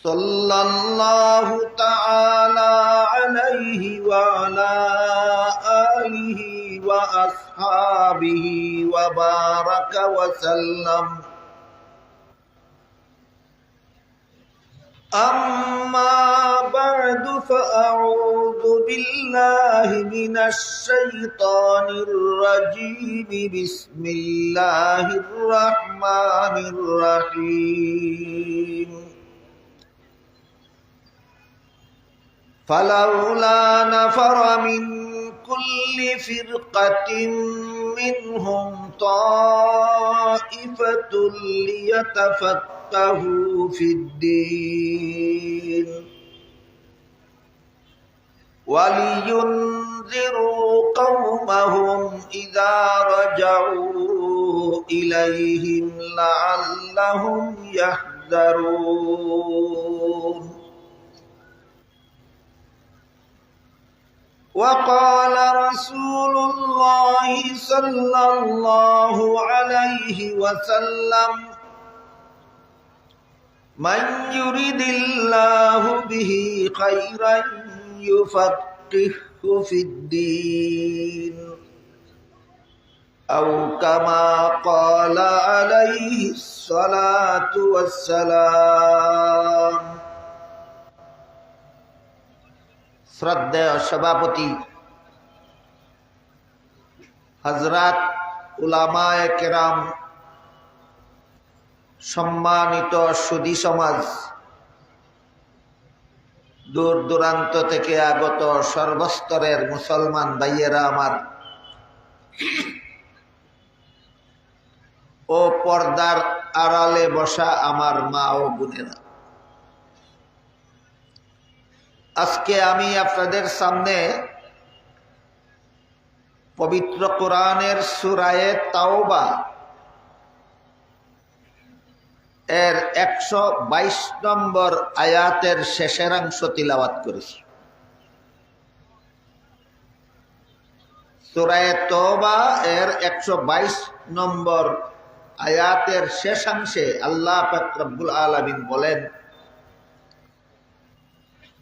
সাল্লাল্লাহু তাআলা আলাইহি ওয়া আলা আলিহি ওয়া আসহাবিহি ওয়া বারাকা ওয়া সাল্লাম। أما بعد فأعوذ بالله من الشيطان الرجيم. بسم الله الرحمن الرحيم. فلولا نفر من كل فرقة منهم طائفة ليتفقهوا في الدين ولينذروا قومهم إذا رجعوا إليهم لعلهم يحذرون. وقال رسول الله صلى الله عليه وسلم: من يرد الله به خيرا يفقهه في الدين، أو كما قال عليه الصلاة والسلام. শ্রদ্ধেয় সভাপতি হযরত উলামায়ে কেরাম, সম্মানিত সুধী সমাজ, দূর দূরান্ত থেকে আগত সর্বস্তরের মুসলমান ভাইয়েরা আমার ও পর্দার আড়ালে বসা আমার মা ও বোনেরা, আজকে আমি আপনাদের সামনে পবিত্র কোরআনের সূরায়ে তাওবা এর 122 নম্বর আয়াতের শেষের অংশ তিলাওয়াত করেছি। সূরায়ে তাওবা এর 122 নম্বর আয়াতের শেষাংশে আল্লাহ পাক রব্বুল আলামিন বলেন: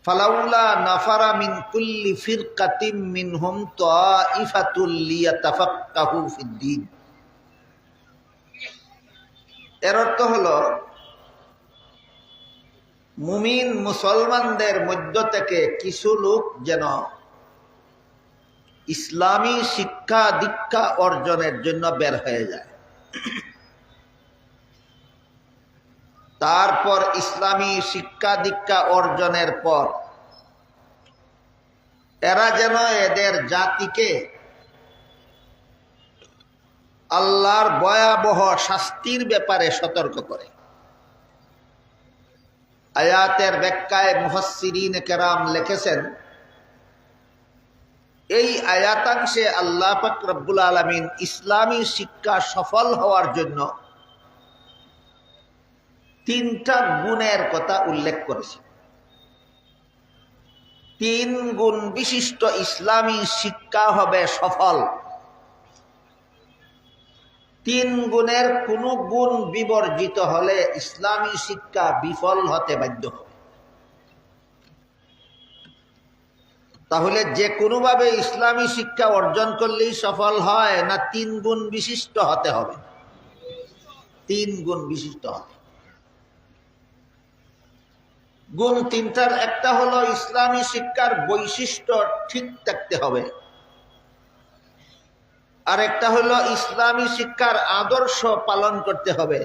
ফালাউলা নাফারা মিন কুল্লি ফিরকাতিম মিনহুম তাইফাতুল লিয়াতাফাক্কাহু ফিদ্দীন। এর অর্থ হলো, মুমিন মুসলমানদের মধ্য থেকে কিছু লোক যেন ইসলামী শিক্ষা দীক্ষা অর্জনের জন্য বের হয়ে যায়, তারপর ইসলামী শিক্ষা দীক্ষা অর্জনের পর এরা যেন এদের জাতিকে আল্লাহর ভয়াবহ শাস্তির ব্যাপারে সতর্ক করে। আয়াতের ব্যাখ্যায় মুফাসসিরিন কেরাম লিখেছেন, এই আয়াতাংশে আল্লাহ পাক রব্বুল আলামিন ইসলামী শিক্ষা সফল হওয়ার জন্য তিনটা গুণের কথা উল্লেখ করেছে। 3 গুণ বিশিষ্ট ইসলামী শিক্ষা হবে সফল। 3 গুণের কোন গুণ বিবর্জিত হলে ইসলামী শিক্ষা বিফল হতে বাধ্য হবে। তাহলে যে কোনোভাবে ইসলামী শিক্ষা অর্জন করলেই সফল হয় না 3 গুণ বিশিষ্ট হতে হবে? 3 গুণ বিশিষ্ট হবে। গুণ 3টার একটা হলো ইসলামী শিক্ষার বৈশিষ্ট্য ঠিক থাকতে হবে, আর একটা হলো ইসলামী শিক্ষার আদর্শ পালন করতে হবে,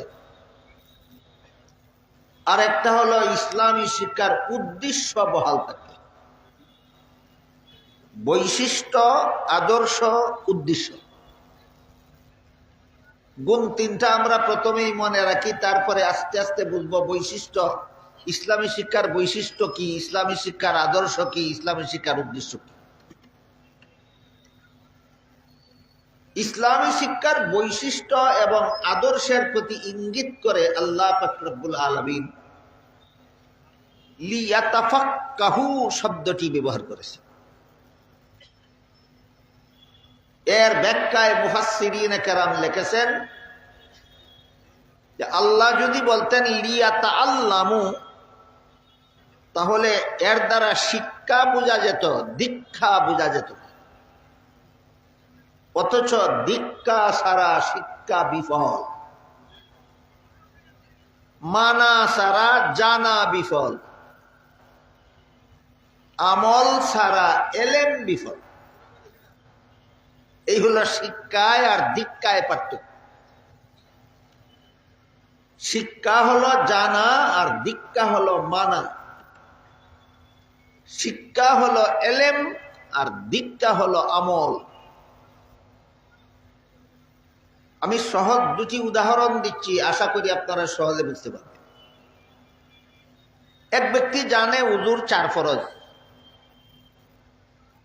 আর একটা হলো ইসলামী শিক্ষার উদ্দেশ্য বহাল থাকতে। বৈশিষ্ট্য, আদর্শ, উদ্দেশ্য, গুণ 3টা আমরা প্রথমেই মনে রাখি, তারপরে আস্তে আস্তে বুঝবো বৈশিষ্ট্য, ইসলামী শিক্ষার বৈশিষ্ট্য কি, ইসলামী শিক্ষার আদর্শ কি, ইসলামী শিক্ষার উদ্দেশ্য কি। ইসলামী শিক্ষার বৈশিষ্ট্য এবং আদর্শের প্রতি ইঙ্গিত করে আল্লাহ পাক রব্বুল আলামিন লিয়াতাফাক্কাহু শব্দটি ব্যবহার করেছে। এর ব্যাখ্যায় মুফাসসিরিন কেরাম লিখেছেন যে আল্লাহ যদি বলতেন লিয়াতাআল্লামু, তাহলে এর দ্বারা শিক্ষা বোঝা যেত, দীক্ষা বোঝা যেত। অথচ দীক্ষা ছাড়া শিক্ষা বিফল, মানা ছাড়া জানা বিফল, আমল ছাড়া এলেম বিফল। এই হলো শিক্ষায় আর দীক্ষায় পার্থক্য। শিক্ষা হলো জানা আর দীক্ষা হলো মানা। শিক্ষা হলো এলেম আর দীক্ষা হলো আমল। আমি সহজ দুটি উদাহরণ দিচ্ছি, আশা করি আপনারা সহজে বুঝতে পারবেন। এক ব্যক্তি জানে উজুর 4 ফরজ,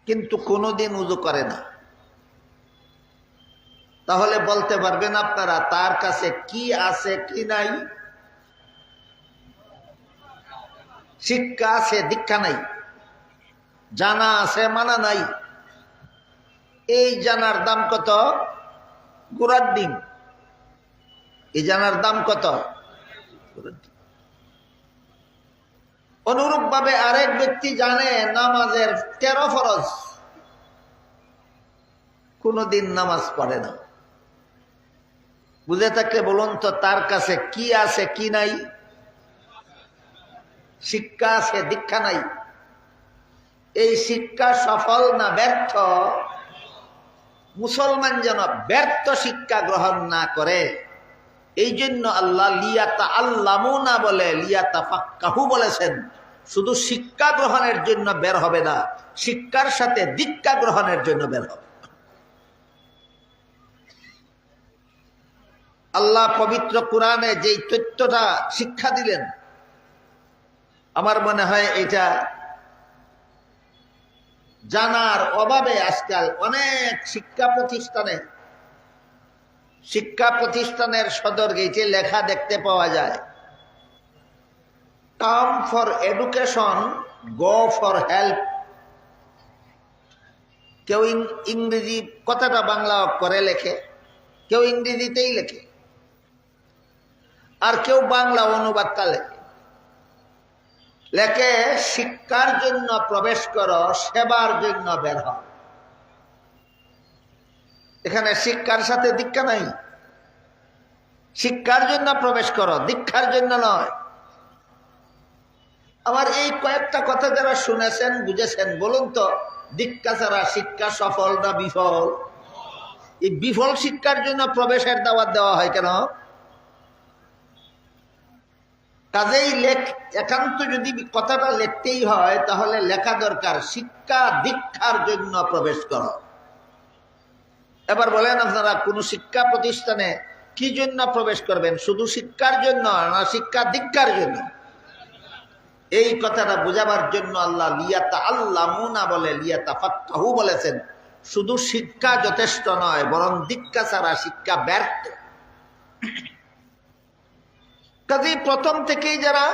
কিন্তু কোনোদিন উজু করে না। তাহলে বলতে পারবেন আপনারা তার কাছে কি আছে কি নাই? শিক্ষা আছে, দীক্ষা নাই। জানা আছে, মানা নাই। এই জানার দাম কত? গোড়ার ডিম। এই জানার দাম কত? অনুরূপ ভাবে আরেক ব্যক্তি জানে নামাজের 13 ফরজ, কোনদিন নামাজ পড়ে না। বুঝে থাকলে বলুন তো তার কাছে কি আছে কি নাই? শিক্ষা আছে, দীক্ষা নাই। এই শিক্ষা সফল না ব্যর্থ? মুসলমান যেন ব্যর্থ শিক্ষা গ্রহণ না করে, এই জন্য আল্লাহ লিয়াতা আল্লামু না বলে লিয়াতা ফাক্কাহু বলেছেন। শুধু শিক্ষা গ্রহণের জন্য বের হবে না, শিক্ষার সাথে দীক্ষা গ্রহণের জন্য বের হবে। আল্লাহ পবিত্র কোরআনে যেই তথ্যটা শিক্ষা দিলেন, আমার মনে হয় এটা জানার অভাবে আজকাল অনেক শিক্ষা প্রতিষ্ঠানের সদর গেটে লেখা দেখতে পাওয়া যায়, come for education, go for help. কেউ ইংরেজি কথাটা বাংলা করে লেখে, কেউ ইংরেজিতেই লেখে, আর কেউ বাংলা অনুবাদটা লেখে শিক্ষার জন্য প্রবেশ করো, সেবার জন্য বের হও। এখানে শিক্ষার সাথে দীক্ষা নাই। শিক্ষার জন্য প্রবেশ করো, দীক্ষার জন্য নয়। আমার এই কয়েকটা কথা যারা শুনেছেন, বুঝেছেন, বলুন তো দীক্ষা ছাড়া শিক্ষা সফল না বিফল? এই বিফল শিক্ষার জন্য প্রবেশের দাওয়াত দেওয়া হয় কেন? কাজেই একান্ত যদি কথাটা লিখতেই হয় তাহলে লেখা দরকার শিক্ষা দীক্ষার জন্য প্রবেশ করো। এবার বলেন আপনারা কোন শিক্ষা প্রতিষ্ঠানে কি জন্য প্রবেশ করবেন? শুধু শিক্ষার জন্য না শিক্ষা দীক্ষার জন্য? এই কথাটা বোঝাবার জন্য আল্লাহ লিয়াতা আল্লামু না বলে লিয়াতা ফাক্কাহু বলেছেন। শুধু শিক্ষা যথেষ্ট নয়, বরং দীক্ষা ছাড়া শিক্ষা ব্যর্থ। কাজে প্রথম থেকেই যারা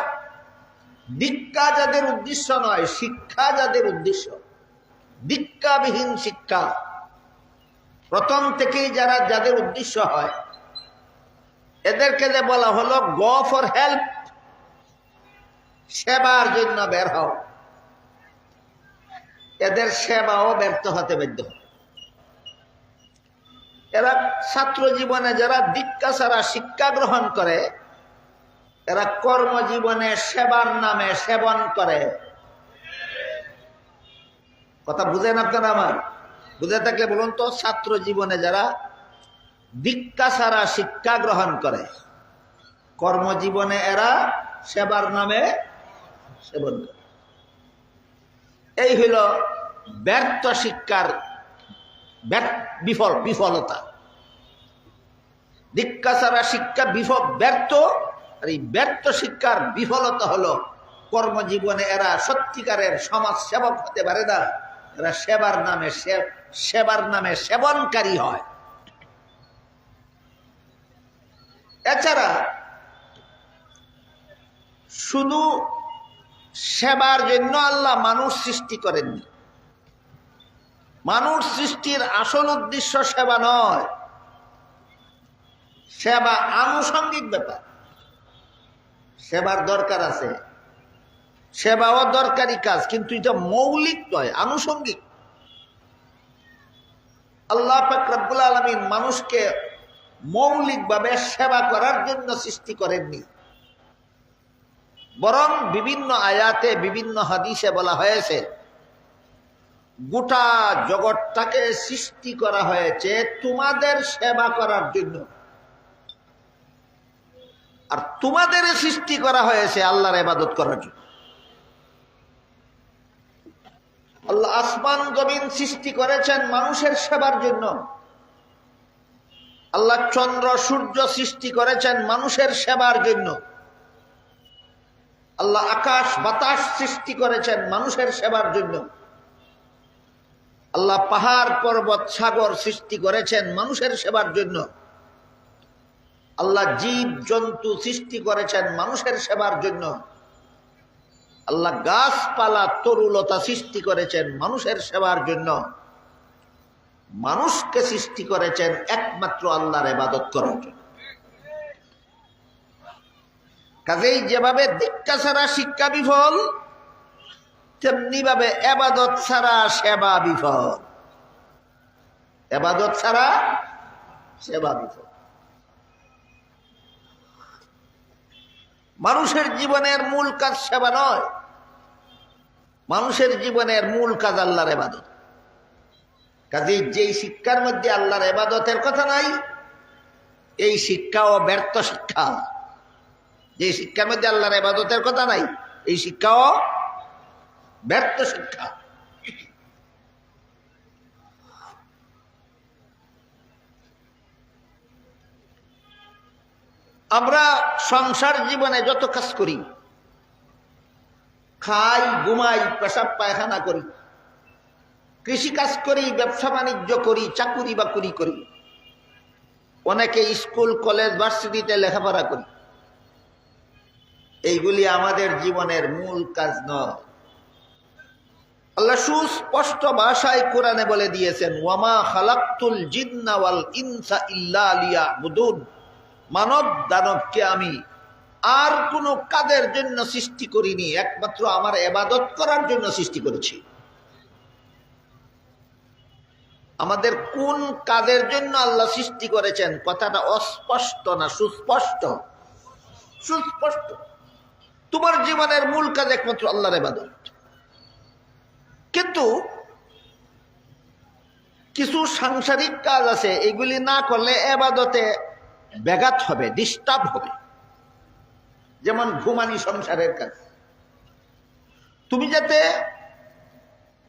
দীক্ষা যাদের উদ্দেশ্য নয়, শিক্ষা যাদের উদ্দেশ্য, দীক্ষাবিহীন শিক্ষা প্রথম থেকেই যাদের উদ্দেশ্য হয়, এদেরকে যে বলা হলো গো ফর হেল্প, সেবার জন্য বের হও, এদের সেবাও ব্যর্থ হতে বাধ্য। এরা ছাত্র জীবনে যারা দীক্ষা ছাড়া শিক্ষা গ্রহণ করে, এরা কর্মজীবনে সেবার নামে সেবন করে। কথা বুঝেন আপনারা? আমার বুঝে থাকলে বলুন তো, ছাত্র জীবনে যারা দীক্ষা ছাড়া শিক্ষা গ্রহণ করে, কর্মজীবনে এরা সেবার নামে সেবন করে। এই হইল ব্যর্থ শিক্ষার বিফলতা। দীক্ষা ছাড়া শিক্ষা ব্যর্থ। আর এই ব্যর্থ শিক্ষার বিফলতা হলো কর্মজীবনে এরা সত্যিকারের সমাজ সেবক হতে পারে না, এরা সেবার নামে সেবনকারী হয়। এছাড়া শুধু সেবার জন্য আল্লাহ মানুষ সৃষ্টি করেননি। মানুষ সৃষ্টির আসল উদ্দেশ্য সেবা নয়, সেবা আনুষঙ্গিক ব্যাপার। সেবার দরকার আছে, সেবাও দরকারি কাজ, কিন্তু এটা মৌলিক নয়, আনুষঙ্গিক। আল্লাহ পাক রব্বুল আলামিন মানুষকে মৌলিকভাবে সেবা করার জন্য সৃষ্টি করেননি, বরং বিভিন্ন আয়াতে বিভিন্ন হাদিসে বলা হয়েছে গোটা জগৎটাকে সৃষ্টি করা হয়েছে তোমাদের সেবা করার জন্য, আর তোমাদের সৃষ্টি করা হয়েছে আল্লাহর ইবাদত করার জন্য। আল্লাহ আসমান জমিন সৃষ্টি করেছেন মানুষের সেবার জন্য। আল্লাহ চন্দ্র সূর্য সৃষ্টি করেছেন মানুষের সেবার জন্য। আল্লাহ আকাশ বাতাস সৃষ্টি করেছেন মানুষের সেবার জন্য। আল্লাহ পাহাড় পর্বত সাগর সৃষ্টি করেছেন মানুষের সেবার জন্য। আল্লাহ জীব জন্তু সৃষ্টি করেছেন মানুষের সেবার জন্য। আল্লাহ গাছপালা তরুলতা সৃষ্টি করেছেন মানুষের সেবার জন্য। মানুষকে সৃষ্টি করেছেন একমাত্র আল্লাহর ইবাদত করার জন্য। কাজেই যেভাবে দীক্ষা ছাড়া শিক্ষা বিফল, তেমনি ভাবে ইবাদত ছাড়া সেবা বিফল। ইবাদত ছাড়া সেবা বিফল। মানুষের জীবনের মূল কাজ সেবা নয়, মানুষের জীবনের মূল কাজ আল্লাহর ইবাদত। কাজেই যেই শিক্ষার মধ্যে আল্লাহর ইবাদতের কথা নাই, এই শিক্ষাও ব্যর্থ শিক্ষা। যে শিক্ষার মধ্যে আল্লাহর ইবাদতের কথা নাই, এই শিক্ষাও ব্যর্থ শিক্ষা। আমরা সংসার জীবনে যত কাজ করি, খাই, ঘুমাই, পেশাব পায়খানা করি, কৃষি কাজ করি, ব্যবসা বাণিজ্য করি, চাকুরি বাকুরি করি, অনেকে স্কুল কলেজ ভার্সিটিতে লেখাপড়া করি, এইগুলি আমাদের জীবনের মূল কাজ নয়। আল্লাহ সুস্পষ্ট ভাষায় কোরআনে বলে দিয়েছেন, ওয়ামা খালাকতুল জিন্না ওয়াল ইনসা ইল্লা লিয়াবুদুন, মানব দানবকে আমি আর কোনো কাজের জন্য সৃষ্টি করিনি, একমাত্র আমার ইবাদত করার জন্য সৃষ্টি করেছি। আমাদের কোন কাজের জন্য আল্লাহ সৃষ্টি করেছেন কথাটা অস্পষ্ট না সুস্পষ্ট? সুস্পষ্ট। তোমার জীবনের মূল কাজ একমাত্র আল্লাহর ইবাদত। কিন্তু কিছু সাংসারিক কাজ আছে, এগুলি না করলে ইবাদতে ব্যাঘাত হবে, ডিস্টার্ব হবে। যেমন ঘুমানি সংসারের কাজ। তুমি যাতে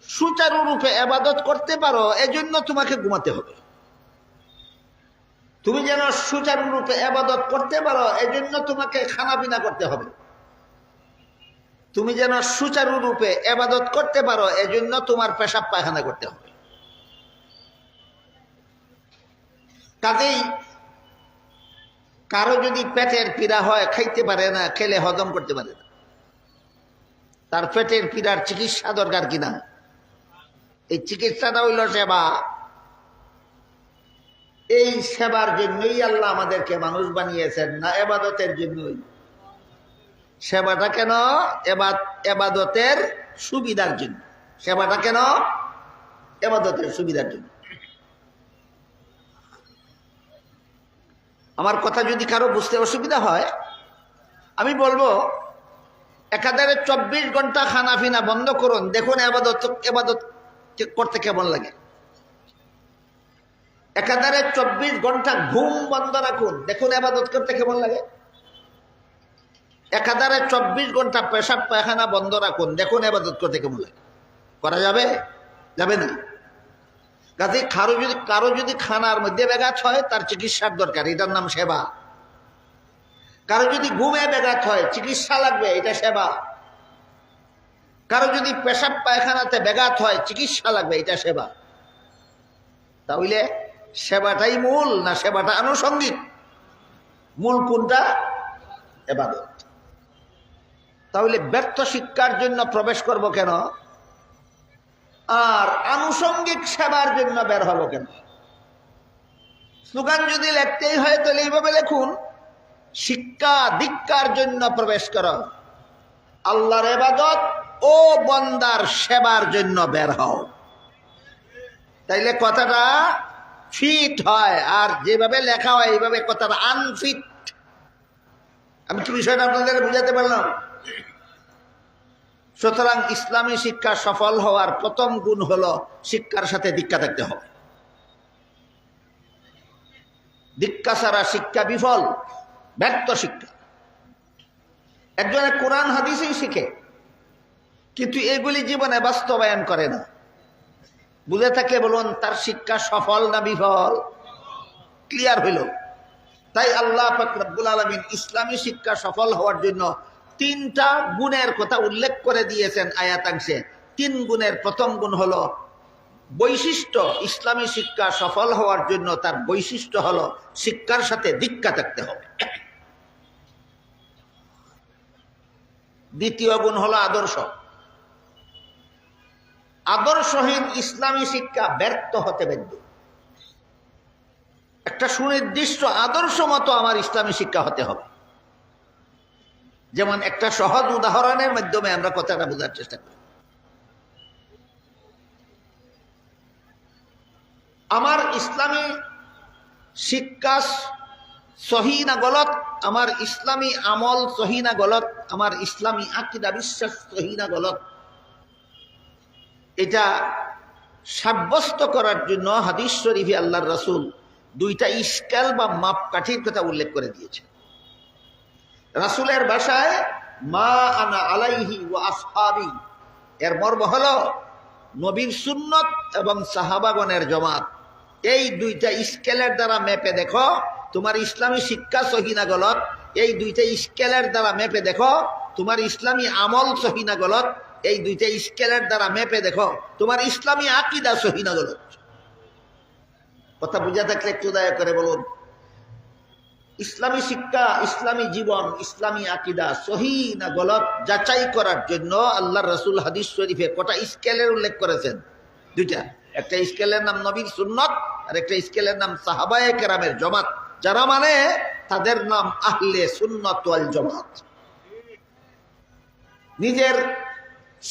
সুচারুরূপে ইবাদত করতে পারো, এজন্য তোমাকে ঘুমাতে হবে। তুমি যেন সুচারুরূপে ইবাদত করতে পারো, এজন্য তোমাকে খানা পিনা করতে হবে। তুমি যেন সুচারুরূপে ইবাদত করতে পারো, এজন্য তোমার পেশাব পায়খানা করতে হবে। কাজেই কারো যদি পেটের পীড়া হয়, খাইতে পারে না, খেলে হজম করতে পারে না, তার পেটের পীড়ার চিকিৎসা দরকার কিনা? এই চিকিৎসাটা হইল সেবা। এই সেবার জন্যই আল্লাহ আমাদেরকে মানুষ বানিয়েছেন, না ইবাদতের জন্যই। সেবাটা কেন? ইবাদতের সুবিধার জন্য। সেবাটা কেন? ইবাদতের সুবিধার জন্য। আমার কথা যদি কারো বুঝতে অসুবিধা হয়, আমি বলবো একাধারে 24 ঘন্টা খানা পিনা বন্ধ করুন, দেখুন ইবাদত করতে কেমন লাগে। একাধারে 24 ঘন্টা ঘুম বন্ধ রাখুন, দেখুন ইবাদত করতে কেমন লাগে। একাধারে 24 ঘন্টা পেশাব পায়খানা বন্ধ রাখুন, দেখুন ইবাদত করতে কেমন লাগে। করা যাবে? যাবে না। কাজে কারো যদি খানার মধ্যে ব্যাঘাত হয়, তার চিকিৎসার দরকার, এটার নাম সেবা। কারো যদি ঘুমে ব্যাঘাত হয়, চিকিৎসা লাগবে, এটা সেবা। কারো যদি পেশাব পায়খানাতে ব্যাঘাত হয়, চিকিৎসা লাগবে, এটা সেবা। তাহলে সেবাটাই মূল না সেবাটা আনুষঙ্গিক? মূল কোনটা? ইবাদত। তাহলে ব্যর্থ শিক্ষার জন্য প্রবেশ করব কেন, আর আনুষঙ্গিক সেবার জন্য বের হব কেন? স্লোগান যদি লিখতেই হয় তাহলে এইভাবে লিখুন, শিক্ষা দীক্ষার জন্য প্রবেশ কর, আল্লাহর ইবাদত ও বান্দার সেবার জন্য বের হও। তাইলে কথাটা ফিট হয়, আর যেভাবে লেখা হয় এইভাবে কথাটা আনফিট। আমি কি বিষয়টা আপনাদের বুঝাতে পারলাম? সুতরাং ইসলামী শিক্ষা সফল হওয়ার প্রথম গুণ হলো শিক্ষার সাথে দীক্ষা থাকতে হবে। দীক্ষা ছাড়া শিক্ষা বিফল, ব্যর্থ শিক্ষা। একজনে কোরআন হাদিসই শিখে কিন্তু এগুলি জীবনে বাস্তবায়ন করে না, বুঝে থাকলে বলুন তার শিক্ষা সফল না বিফল? ক্লিয়ার হইল? তাই আল্লাহ পাক রব্বুল আলামিন ইসলামী শিক্ষা সফল হওয়ার জন্য 3টা গুণের কথা উল্লেখ করে দিয়েছেন আয়াতাংশে। 3 গুণের প্রথম গুণ হলো বৈশিষ্ট্য। ইসলামী শিক্ষা সফল হওয়ার জন্য তার বৈশিষ্ট্য হলো শিক্ষার সাথে দীক্ষা থাকতে হবে। দ্বিতীয় গুণ হলো আদর্শ। আদর্শহীন ইসলামী শিক্ষা ব্যর্থ হতে বাধ্য। একটা সুনির্দিষ্ট আদর্শ মতো আমার ইসলামী শিক্ষা হতে হবে। যেমন একটা সহজ উদাহরণের মাধ্যমে আমরা কথাটা বোঝার চেষ্টা করি। আমার ইসলামী শিক্ষা সহি না গলত, আমার ইসলামী আমল সহি না গলত, আমার ইসলামী আকীদা বিশ্বাস সহি না গলত, এটা সাব্যস্ত করার জন্য হাদিস শরীফে আল্লাহর রাসূল 2টা স্কেল বা মাপকাঠির কথা উল্লেখ করে দিয়েছে। রাসূলের ভাষায় মা আনা আলাইহি ওয়া আসহাবি, এর মর্ম হলো নবীর সুন্নত এবং সাহাবাগণের জমাত। এই 2টা স্কেলের দ্বারা মেপে দেখো তোমার ইসলামী শিক্ষা সহি না গলত। এই 2টা স্কেলের দ্বারা মেপে দেখো তোমার ইসলামী আমল সহি না গলত। এই 2টা স্কেলের দ্বারা মেপে দেখো তোমার ইসলামী আকীদা সহি না গলত। কথা বুঝা থাকলে একটু দয়া করে বলুন। ইসলামী শিক্ষা, ইসলামী জীবন, ইসলামী আকীদা সহি না গলত যাচাই করার জন্য আল্লাহর রাসূল হাদিস শরীফে কটা স্কেলের উল্লেখ করেছেন? 2টা। একটা স্কেলের নাম নবীর সুন্নত, আর একটা স্কেলের নাম সাহাবায়ে কেরামের জমাত। যারা মানে তাদের নাম আহলে সুন্নাত ওয়াল জামাত। নিজের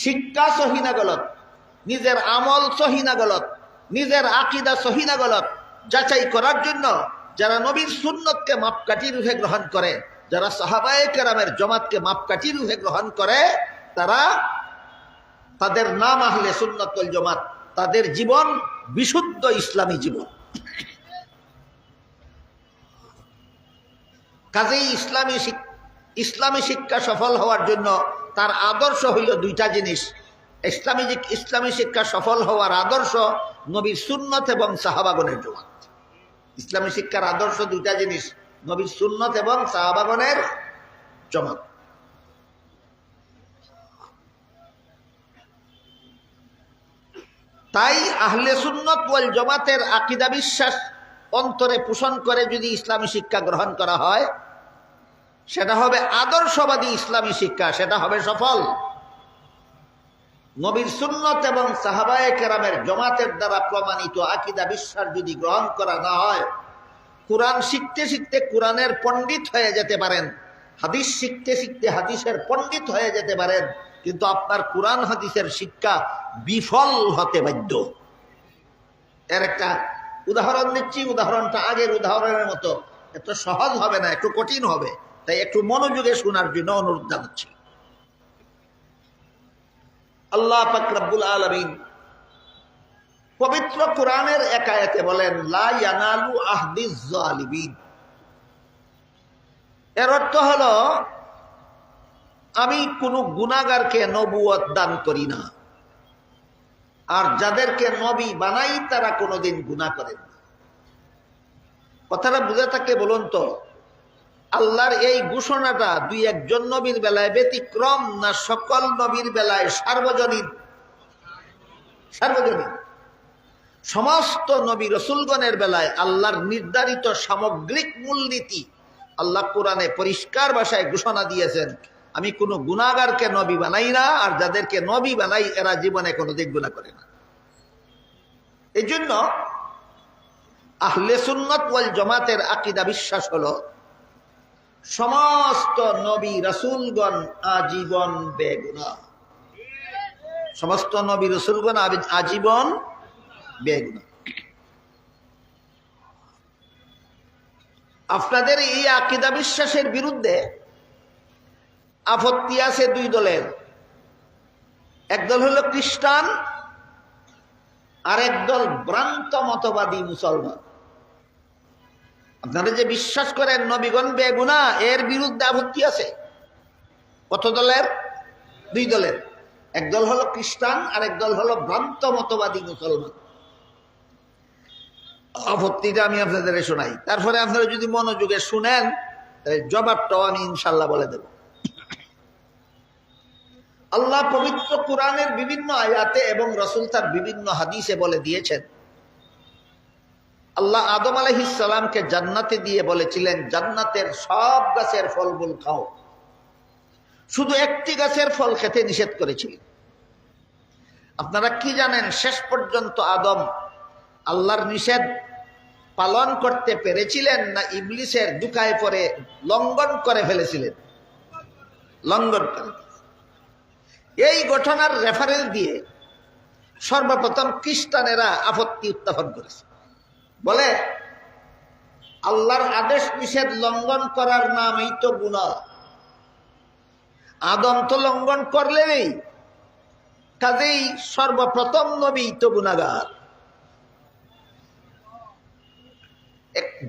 শিক্ষা সহি না গলত, নিজের আমল সহি না গলত, নিজের আকীদা সহি না গলত যাচাই করার জন্য যারা নবীর সুন্নতকে মাপকাঠি রূপে গ্রহণ করে, যারা সাহাবায়ে কেরামের জমাতকে মাপকাঠি রূপে গ্রহণ করে, তাদের নাম আহলে সুন্নাত ওয়াল জামাত। তাদের জীবন বিশুদ্ধ ইসলামী জীবন। কাজেই ইসলামী শিক্ষা সফল হওয়ার জন্য তার আদর্শ হইল 2টা জিনিস। ইসলামী শিক্ষা সফল হওয়ার আদর্শ নবীর সুন্নত এবং সাহাবাগণের জমাত। ইসলামী শিক্ষার আদর্শ 2টা জিনিস, নবীর সুন্নত এবং সাহাবাগণের জমাত। তাই আহলে সুন্নত ওয়াল জামাতের আকীদা বিশ্বাস অন্তরে পোষণ করে যদি ইসলামী শিক্ষা গ্রহণ করা হয়, সেটা হবে আদর্শবাদী ইসলামী শিক্ষা, সেটা হবে সফল। নবীর সুন্নত এবং সাহাবায়ে কেরামের জমাতের দ্বারা প্রমাণিত আকীদা বিশ্বাস যদি গ্রহণ করা না হয়, কোরআন শিখতে শিখতে কোরআনের পণ্ডিত হয়ে যেতে পারেন, হাদিস শিখতে শিখতে হাদিসের পণ্ডিত হয়ে যেতে পারেন, কিন্তু আপনার কোরআন হাদিসের শিক্ষা বিফল হতে বাধ্য। এর একটা উদাহরণ দিচ্ছি। উদাহরণটা আগের উদাহরণের মতো এত সহজ হবে না, একটু কঠিন হবে, তাই একটু মনোযোগে শোনার জন্য অনুরোধ জানাচ্ছি। আল্লাহ পাক রব্বুল আলামিন পবিত্র কোরআনের এক আয়াতে বলেন, লা ইয়ানালু আহদিজ জালিমিন। এর অর্থ হলো আমি কোনো গুনাহগারকে নবুয়ত দান করি না, আর যাদেরকে নবী বানাই তারা কোনোদিন গুনাহ করেন না। কথাটা বুঝে থাকলে বলুন তো, আল্লাহর এই ঘোষণাটা 2-1 নবীর বেলায় ব্যতিক্রম না সকল নবীর বেলায় সার্বজনীন? সার্বজনীন। সমস্ত নবী রসুলগণের বেলায় আল্লাহর নির্ধারিত সামগ্রিক মূলনীতি আল্লাহ কোরআনে পরিষ্কার ভাষায় ঘোষণা দিয়েছেন, আমি কোনো গুনাহগারকে নবী বানাই না, আর যাদেরকে নবী বানাই এরা জীবনে কোনোদিন গুনাহ করে না। এই জন্য আহলে সুন্নাত ওয়াল জামাতের আকীদা বিশ্বাস হলো সমস্ত নবী রাসূলগণ আজীবন বেগুনাহ। সমস্ত নবী রাসূলগণ আজীবন বেগুনাহ। আপনাদের এই আকীদা বিশ্বাসের বিরুদ্ধে আপত্তি আছে দুই দলের। একদল হলো খ্রিস্টান, আর একদল ভ্রান্ত মতবাদী মুসলমান। আপনারা যে বিশ্বাস করেন নবীগণ বেগুনাহ, এর বিরুদ্ধে আপত্তি আছে। কত দলের? দুই দলের। একদল হলো খ্রিস্টান, আর একদল হলো ভ্রান্ত মতবাদী মুসলমান। আপত্তিটা আমি আপনাদের শোনাই, তারপরে আপনারা যদি মনোযোগে শুনেন জবাবটাও আমি ইনশাল্লাহ বলে দেব। আল্লাহ পবিত্র কোরআনের বিভিন্ন আয়াতে এবং রাসূল তার বিভিন্ন হাদিসে বলে দিয়েছেন, আল্লাহ আদম আলাইহিস সালামকে জান্নাতে দিয়ে বলেছিলেন জান্নাতের সব গাছের ফলমূল খাও, শুধু একটি গাছের ফল খেতে নিষেধ করেছিলেন। আপনারা কি জানেন শেষ পর্যন্ত আদম আল্লাহর নিষেধ পালন করতে পেরেছিলেন না ইবলিসের দুকায় পরে লঙ্ঘন করে ফেলেছিলেন? লঙ্ঘন করে। এই ঘটনার রেফারেন্স দিয়ে সর্বপ্রথম খ্রিস্টানেরা আপত্তি উত্থাপন করেছে। বলে আল্লাহর আদেশ নিষেধ লঙ্ঘন করার নামই তো গুনাহ। আদম তো লঙ্ঘন করলেনই, কাজেই সর্বপ্রথম নবী তো গুনাহগার।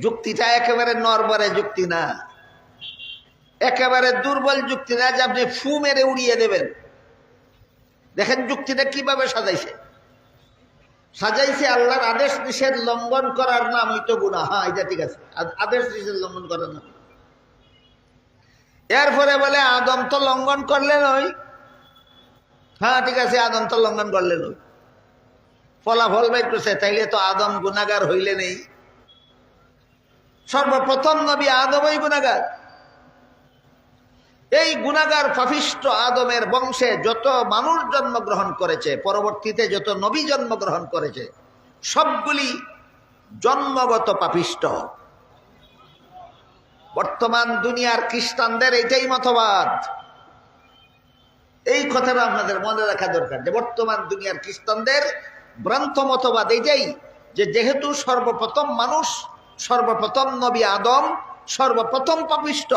যুক্তিটা একেবারে নরবরে যুক্তি না, একেবারে দুর্বল যুক্তি না যে আপনি ফু মেরে উড়িয়ে দেবেন। দেখেন যুক্তিটা কিভাবে সাজাইছে। সাজাইছে আল্লাহর আদেশ নিষেধ লঙ্ঘন করার নাম হইতো গুনাহ। হ্যাঁ, এটা ঠিক আছে, আদেশ নিষেধ লঙ্ঘন করার নাম। এরপরে বলে আদম তো লঙ্ঘন করলেন ওই। হ্যাঁ ঠিক আছে, আদম তো লঙ্ঘন করলেন ওই, ফলাফল বের করছে, তাইলে তো আদম গুনাহগার হইলে নেই। সর্বপ্রথম নবী আদমই গুনাহগার। এই গুনাহগার পাপিষ্ঠ আদমের বংশে যত মানুষ জন্মগ্রহণ করেছে, পরবর্তীতে যত নবী জন্মগ্রহণ করেছে, সবগুলি জন্মগত পাপিষ্ঠ। বর্তমান দুনিয়ার খ্রিস্টানদের এটাই মতবাদ। এই কথাটা আপনাদের মনে রাখা দরকার যে বর্তমান দুনিয়ার খ্রিস্টানদের ভ্রান্ত মতবাদ এটাই, যে যেহেতু সর্বপ্রথম মানুষ, সর্বপ্রথম নবী আদম, সর্বপ্রথম পাপিষ্ঠ,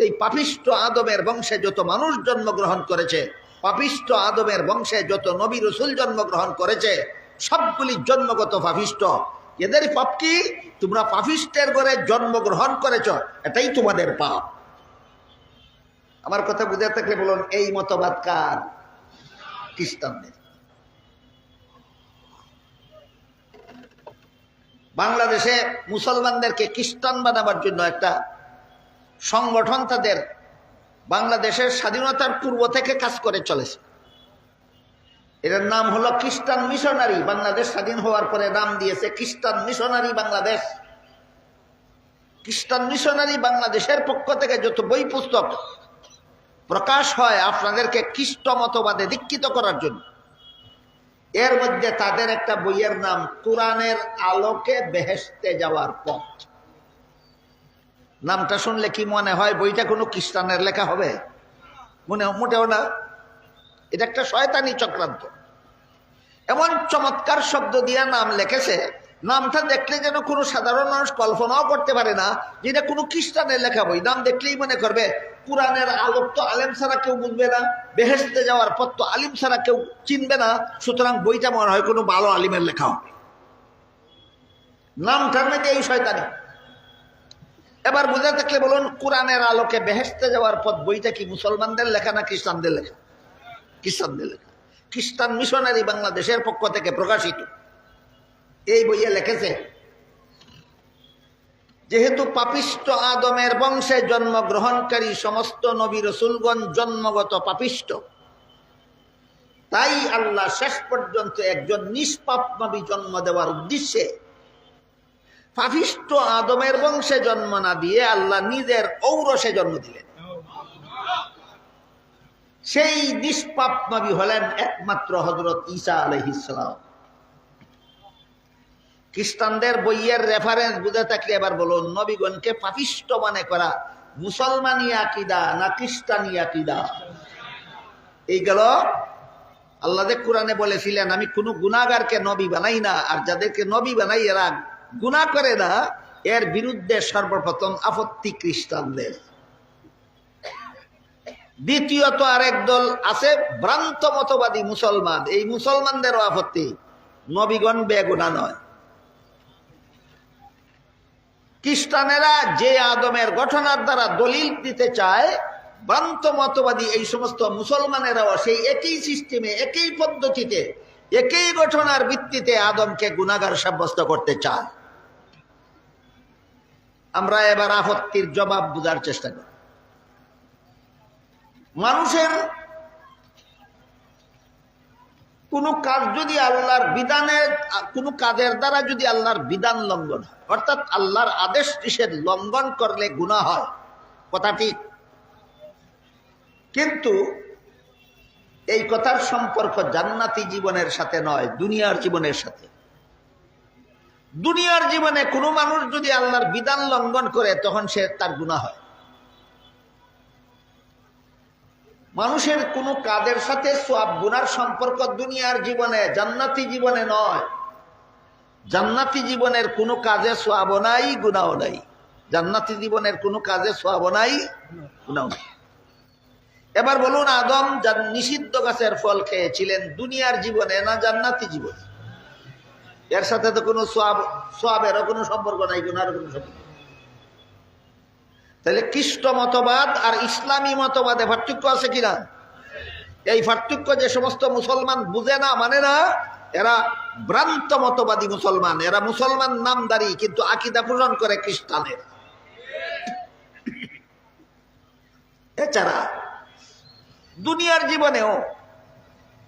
এই পাপিষ্ঠ আদমের বংশে যত মানুষ জন্মগ্রহণ করেছে, পাপিষ্ঠ আদমের বংশে যত নবী রাসূল জন্মগ্রহণ করেছে, সবগুলি জন্মগত পাপিষ্ঠ। এদের পাপ কি? তোমরা পাপিষ্টের ঘরে জন্মগ্রহণ করেছ, এটাই তোমাদের পাপ। আমার কথা বুঝে থাকলে বলুন, এই মতবাদ কার? খ্রিস্টানদের। বাংলাদেশে মুসলমানদেরকে খ্রিস্টান বানাবার জন্য একটা সংগঠন তাদের বাংলাদেশের স্বাধীনতার পূর্ব থেকে কাজ করে চলেছে। এটার নাম হলো খ্রিস্টান মিশনারি। বাংলাদেশ স্বাধীন হওয়ার পরে নাম দিয়েছে খ্রিস্টান মিশনারি বাংলাদেশ। খ্রিস্টান মিশনারি বাংলাদেশের পক্ষ থেকে যত বই পুস্তক প্রকাশ হয় আপনাদেরকে খ্রিস্ট মতবাদে দীক্ষিত করার জন্য, এর মধ্যে তাদের একটা বইয়ের নাম কোরআনের আলোকে বেহেশতে যাওয়ার পথ। নামটা শুনলে কি মনে হয় বইটা কোনো খ্রিস্টানের লেখা হবে? মোটেও না। এটা একটা শয়তানি চক্রান্ত। এমন চমৎকার শব্দ দিয়ে নাম লিখেছে, নামটা দেখলে যেন কোনো সাধারণ মানুষ কল্পনাও করতে পারে না যে এটা কোনো খ্রিস্টানের লেখা বই। নাম দেখলেই মনে করবে কোরআনের আলোক তো আলেম ছাড়া কেউ বুঝবে না, বেহেশতে যাওয়ার পথ তো আলিম ছাড়া কেউ চিনবে না, সুতরাং বইটা মনে হয় কোনো ভালো আলিমের লেখা হবে। নামটার মধ্যে এই শয়তানি। এবার বুঝে থাকলে বলুন, কোরআনের আলোকে বেহেশতে যাওয়ার পথ বইটা কি মুসলমানদের লেখা না খ্রিস্টানদের লেখা? খ্রিস্টানদের লেখা। খ্রিস্টান মিশনারি বাংলাদেশের পক্ষ থেকে প্রকাশিত এই বইয়ে লিখেছে, যেহেতু পাপিষ্ঠ আদমের বংশে জন্মগ্রহণকারী সমস্ত নবী রাসূলগণ জন্মগত পাপিষ্ঠ, তাই আল্লাহ শেষ পর্যন্ত একজন নিষ্পাপ নবী জন্ম দেওয়ার উদ্দেশ্যে পাপিষ্ঠ আদমের বংশে জন্ম না দিয়ে আল্লাহ নিজের ঔরসে জন্ম দিলেন। সেই নিষ্পাপ নবী হলেন একমাত্র হযরত ঈসা আলাইহিস সালাম। খ্রিস্টানদের বইয়ের রেফারেন্স বুঝে থাকলে এবার বলুন, নবীগণকে পাপিষ্ঠ মনে করা মুসলমানি আকিদা না খ্রিস্টানি আকিদা? এই গেল। আল্লাহ যে কোরআনে বলেছিলেন আমি কোন গুনাহগারকে নবী বানাই না, আর যাদেরকে নবী বানাই এরা গুনাহ করে না, এর বিরুদ্ধে সর্বপ্রথম আপত্তি খ্রিস্টানদের। দ্বিতীয়ত আরেক দল আছে ভ্রান্ত মতবাদী মুসলমান, এই মুসলমানদেরও আপত্তি, নবীগণ বেগুনাহ নয়। খ্রিস্টানেরা যে আদমের ঘটনার দ্বারা দলিল দিতে চায়, ভ্রান্ত মতবাদী এই সমস্ত মুসলমানেরাও সেই একই সিস্টেমে, একই পদ্ধতিতে, একই ঘটনার ভিত্তিতে আদমকে গুনাহগার সাব্যস্ত করতে চায়। আমরা এবার আপত্তির জবাব বোঝার চেষ্টা করি। মানুষের কোন কাজ যদি আল্লাহর বিধানের, কোন কাজের দ্বারা যদি আল্লাহর বিধান লঙ্ঘন হয়, অর্থাৎ আল্লাহর আদেশ নিষেধ লঙ্ঘন করলে গুনাহ হয়, কথা ঠিক। কিন্তু এই কথার সম্পর্ক জান্নাতি জীবনের সাথে নয়, দুনিয়ার জীবনের সাথে। দুনিয়ার জীবনে কোনো মানুষ যদি আল্লাহর বিধান লঙ্ঘন করে তখন সে তার গুনাহ হয়। মানুষের কোনো কাজের সাথে সওয়াব গুনার সম্পর্ক দুনিয়ার জীবনে, জান্নাতি জীবনে নয়। জান্নাতি জীবনের কোনো কাজে সওয়াবও নাই, গুনাহও নাই। জান্নাতি জীবনের কোনো কাজে সওয়াবও নাই, গুনাহও নাই। এবার বলুন, আদম নিষিদ্ধ গাছের ফল খেয়েছিলেন দুনিয়ার জীবনে না জান্নাতি জীবনে? এর সাথে তো কোনো সওয়াবেরও কোনো সম্পর্ক নাই, গুনাহের কোনো সম্পর্ক। তাহলে খ্রিস্ট মতবাদ আর ইসলামী মতবাদে পার্থক্য আছে কিনা? এই পার্থক্য যে সমস্ত মুসলমান বুঝে না, মানে না, এরা ভ্রান্ত মতবাদী মুসলমান। এরা মুসলমান নামদারি কিন্তু আকীদা পোষণ করে খ্রিস্টানের। এছাড়া দুনিয়ার জীবনেও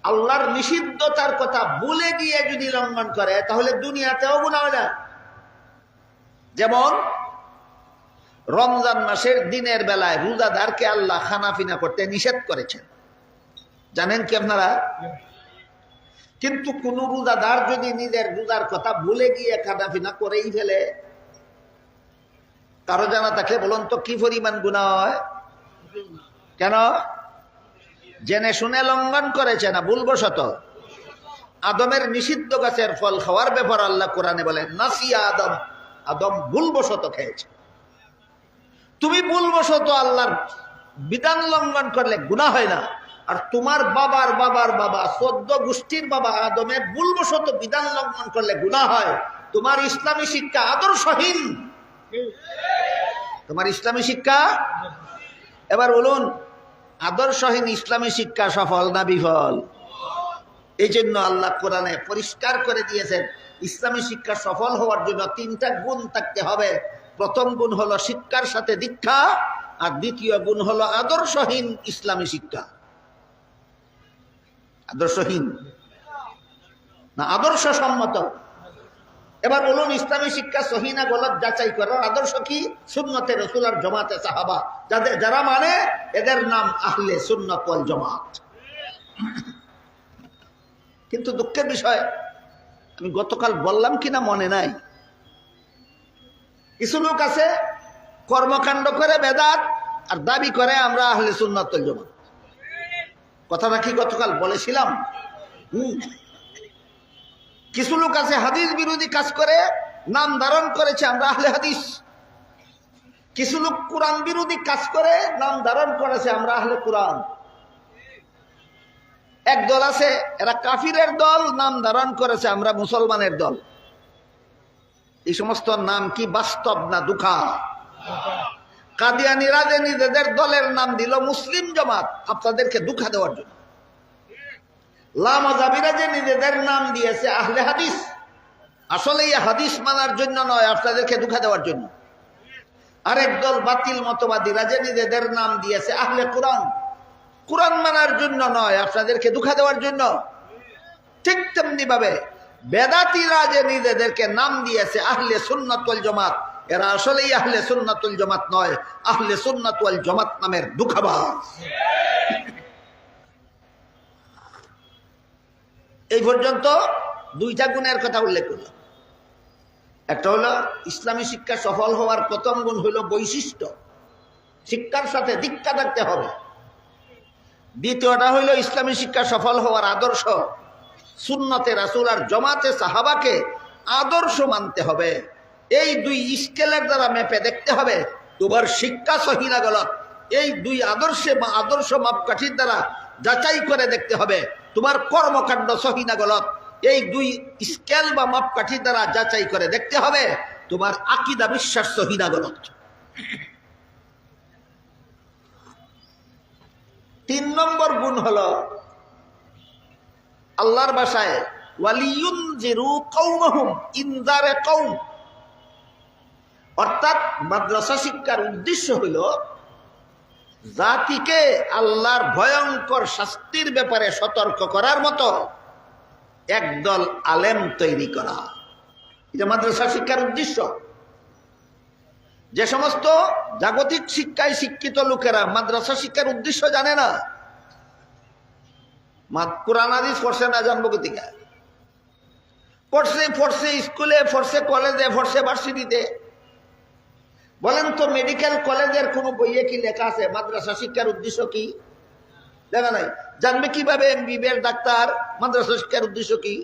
আল্লাহর নিষিদ্ধতার কথা ভুলে গিয়ে যদি লঙ্ঘন করে তাহলে দুনিয়াতেও গুনাহ হয় না। যেমন রমজান মাসের দিনের বেলায় রোজাদারকে আল্লাহ খানাফিনা করতে নিষেধ করেছেন, জানেন কি আপনারা? কিন্তু কোন রোজাদার যদি নিজের রোজার কথা ভুলে গিয়ে খানাফিনা করেই ফেলে, কারো জানা থাকলে বলুন তো কি পরিমাণ গুনাহ হয়? কেন? জেনে শুনে লঙ্ঘন করেছে না ভুলবশত? আদমের নিষিদ্ধ গাছের ফল খাওয়ার ব্যাপার আল্লাহ কোরআনে বলেন নাসিয়া আদম, আদম ভুলবশত খেয়েছে। তুমি ভুলবশত আল্লাহর বিধান লঙ্ঘন করলে গুনাহ হয় না, আর তোমার বাবার বাবার বাবা 14 গোষ্ঠীর বাবা আদমের ভুলবশত বিধান লঙ্ঘন করলে গুনাহ হয়। তোমার ইসলামী শিক্ষা আদর্শহীন, তোমার ইসলামী শিক্ষা। এবার বলুন, আদর্শহীন ইসলামী শিক্ষা সফল না বিফল? এই জন্য আল্লাহ কোরআনে পরিষ্কার করে দিয়েছেন ইসলামী শিক্ষা সফল হওয়ার জন্য 3টা গুণ থাকতে হবে। প্রথম গুণ হলো শিক্ষার সাথে দীক্ষা, আর দ্বিতীয় গুণ হলো আদর্শহীন ইসলামী শিক্ষা। আদর্শহীন না আদর্শ সম্মত? এবার বলুন, ইসলামী শিক্ষা সহি না গলত যাচাই করার আদর্শ কি? সুন্নতে রাসূল আর জামাতে সাহাবা, যারা মানে এদের নাম আহলে সুন্নাত ওয়াল জামাত। কিন্তু দুঃখের বিষয়, আমি গতকাল বললাম কিনা মনে নাই, কিছু লোক আছে কর্মকাণ্ড করে বেদাত আর দাবি করে আমরা আহলে সুন্নাত ওয়াল জামাত। কথাটা কি গতকাল বলেছিলাম? কিছু লোক আছে হাদিস বিরোধী কাজ করে নাম ধারণ করেছে আমরা আহলে হাদিস। কিছু লোক কোরআন বিরোধী কাজ করে নাম ধারণ করেছে আমরা আহলে কোরআন। এক দল আছে এরা কাফিরের দল, নাম ধারণ করেছে আমরা মুসলমানের দল। এই সমস্ত নাম কি বাস্তব না দুঃখা? কাদিয়ানীরা যে নিজেদের দলের নাম দিল মুসলিম জামাত আপনাদেরকে দুঃখা দেওয়ার জন্য। লামাযাবিরা যে নিজেদের নাম দিয়েছে আহলে হাদিস, আসলে এই হাদিস মানার জন্য নয়, আপনাদেরকে দুঃখা দেওয়ার জন্য। আরেক দল বাতিল মতবাদীরা যে নিজেদের নাম দিয়েছে আহলে কোরআন, কোরআন মানার জন্য নয়, আপনাদেরকে দুঃখা দেওয়ার জন্য। ঠিক তেমনি ভাবে বেদাতীরা যে নিজেদেরকে নাম দিয়েছে আহলে সুন্নাত ওয়াল জামাত, এরা আসলেই আহলে সুন্নাত ওয়াল জামাত নয়, আহলে সুন্নাত ওয়াল জামাত নামের দুঃখাবাজ। এই পর্যন্ত 2টা গুণের কথা উল্লেখ করলাম। একটা হলো ইসলামী শিক্ষা সফল হওয়ার প্রথম গুণ হলো বৈশিষ্ট্য, শিক্ষার সাথে দীক্ষা থাকতে হবে। দ্বিতীয়টা হইল ইসলামী শিক্ষা সফল হওয়ার আদর্শ সুন্নতে রাসূল আর জমাতে সাহাবাকে আদর্শ মানতে হবে। এই দুই স্কেলের দ্বারা মেপে দেখতে হবে তোমার শিক্ষা সহি না গলত। এই দুই আদর্শ মাপকাঠির দ্বারা যাচাই করে দেখতে হবে তোমার কর্মকাণ্ড সহি না গলত। এই দুই স্কেল বা মাপকাঠির দ্বারা যাচাই করে দেখতে হবে তোমার আকীদা বিশ্বাস সহি না গলত। 3 নম্বর গুণ হলো আল্লাহর ভাষায় ওয়ালিয়ুনজিরু কওমাহুম ইনজারে কওম, অর্থাৎ মাদ্রাসা শিক্ষার উদ্দেশ্য হইল জাতিকে আল্লাহর ভয়ঙ্কর শাস্তির ব্যাপারে সতর্ক করার মতো একদল আলেম তৈরি করা। এটা মাদ্রাসা শিক্ষার উদ্দেশ্য। যে সমস্ত জাগতিক শিক্ষায় শিক্ষিত লোকেরা মাদ্রাসা শিক্ষার উদ্দেশ্য জানে না, কুরআন হাদিস পড়ছে না, জানবো কোথেকে? পড়ছে স্কুলে, পড়ছে কলেজে, পড়ছে ভার্সিটিতে। বলেন তো মেডিকেল কলেজের কোন বইয়ে কি লেখা আছে মাদ্রাসা শিক্ষার উদ্দেশ্য কি? লেখা নাই। জানবে কিভাবে এমবিবিএস ডাক্তার মাদ্রাসা শিক্ষার উদ্দেশ্য কি?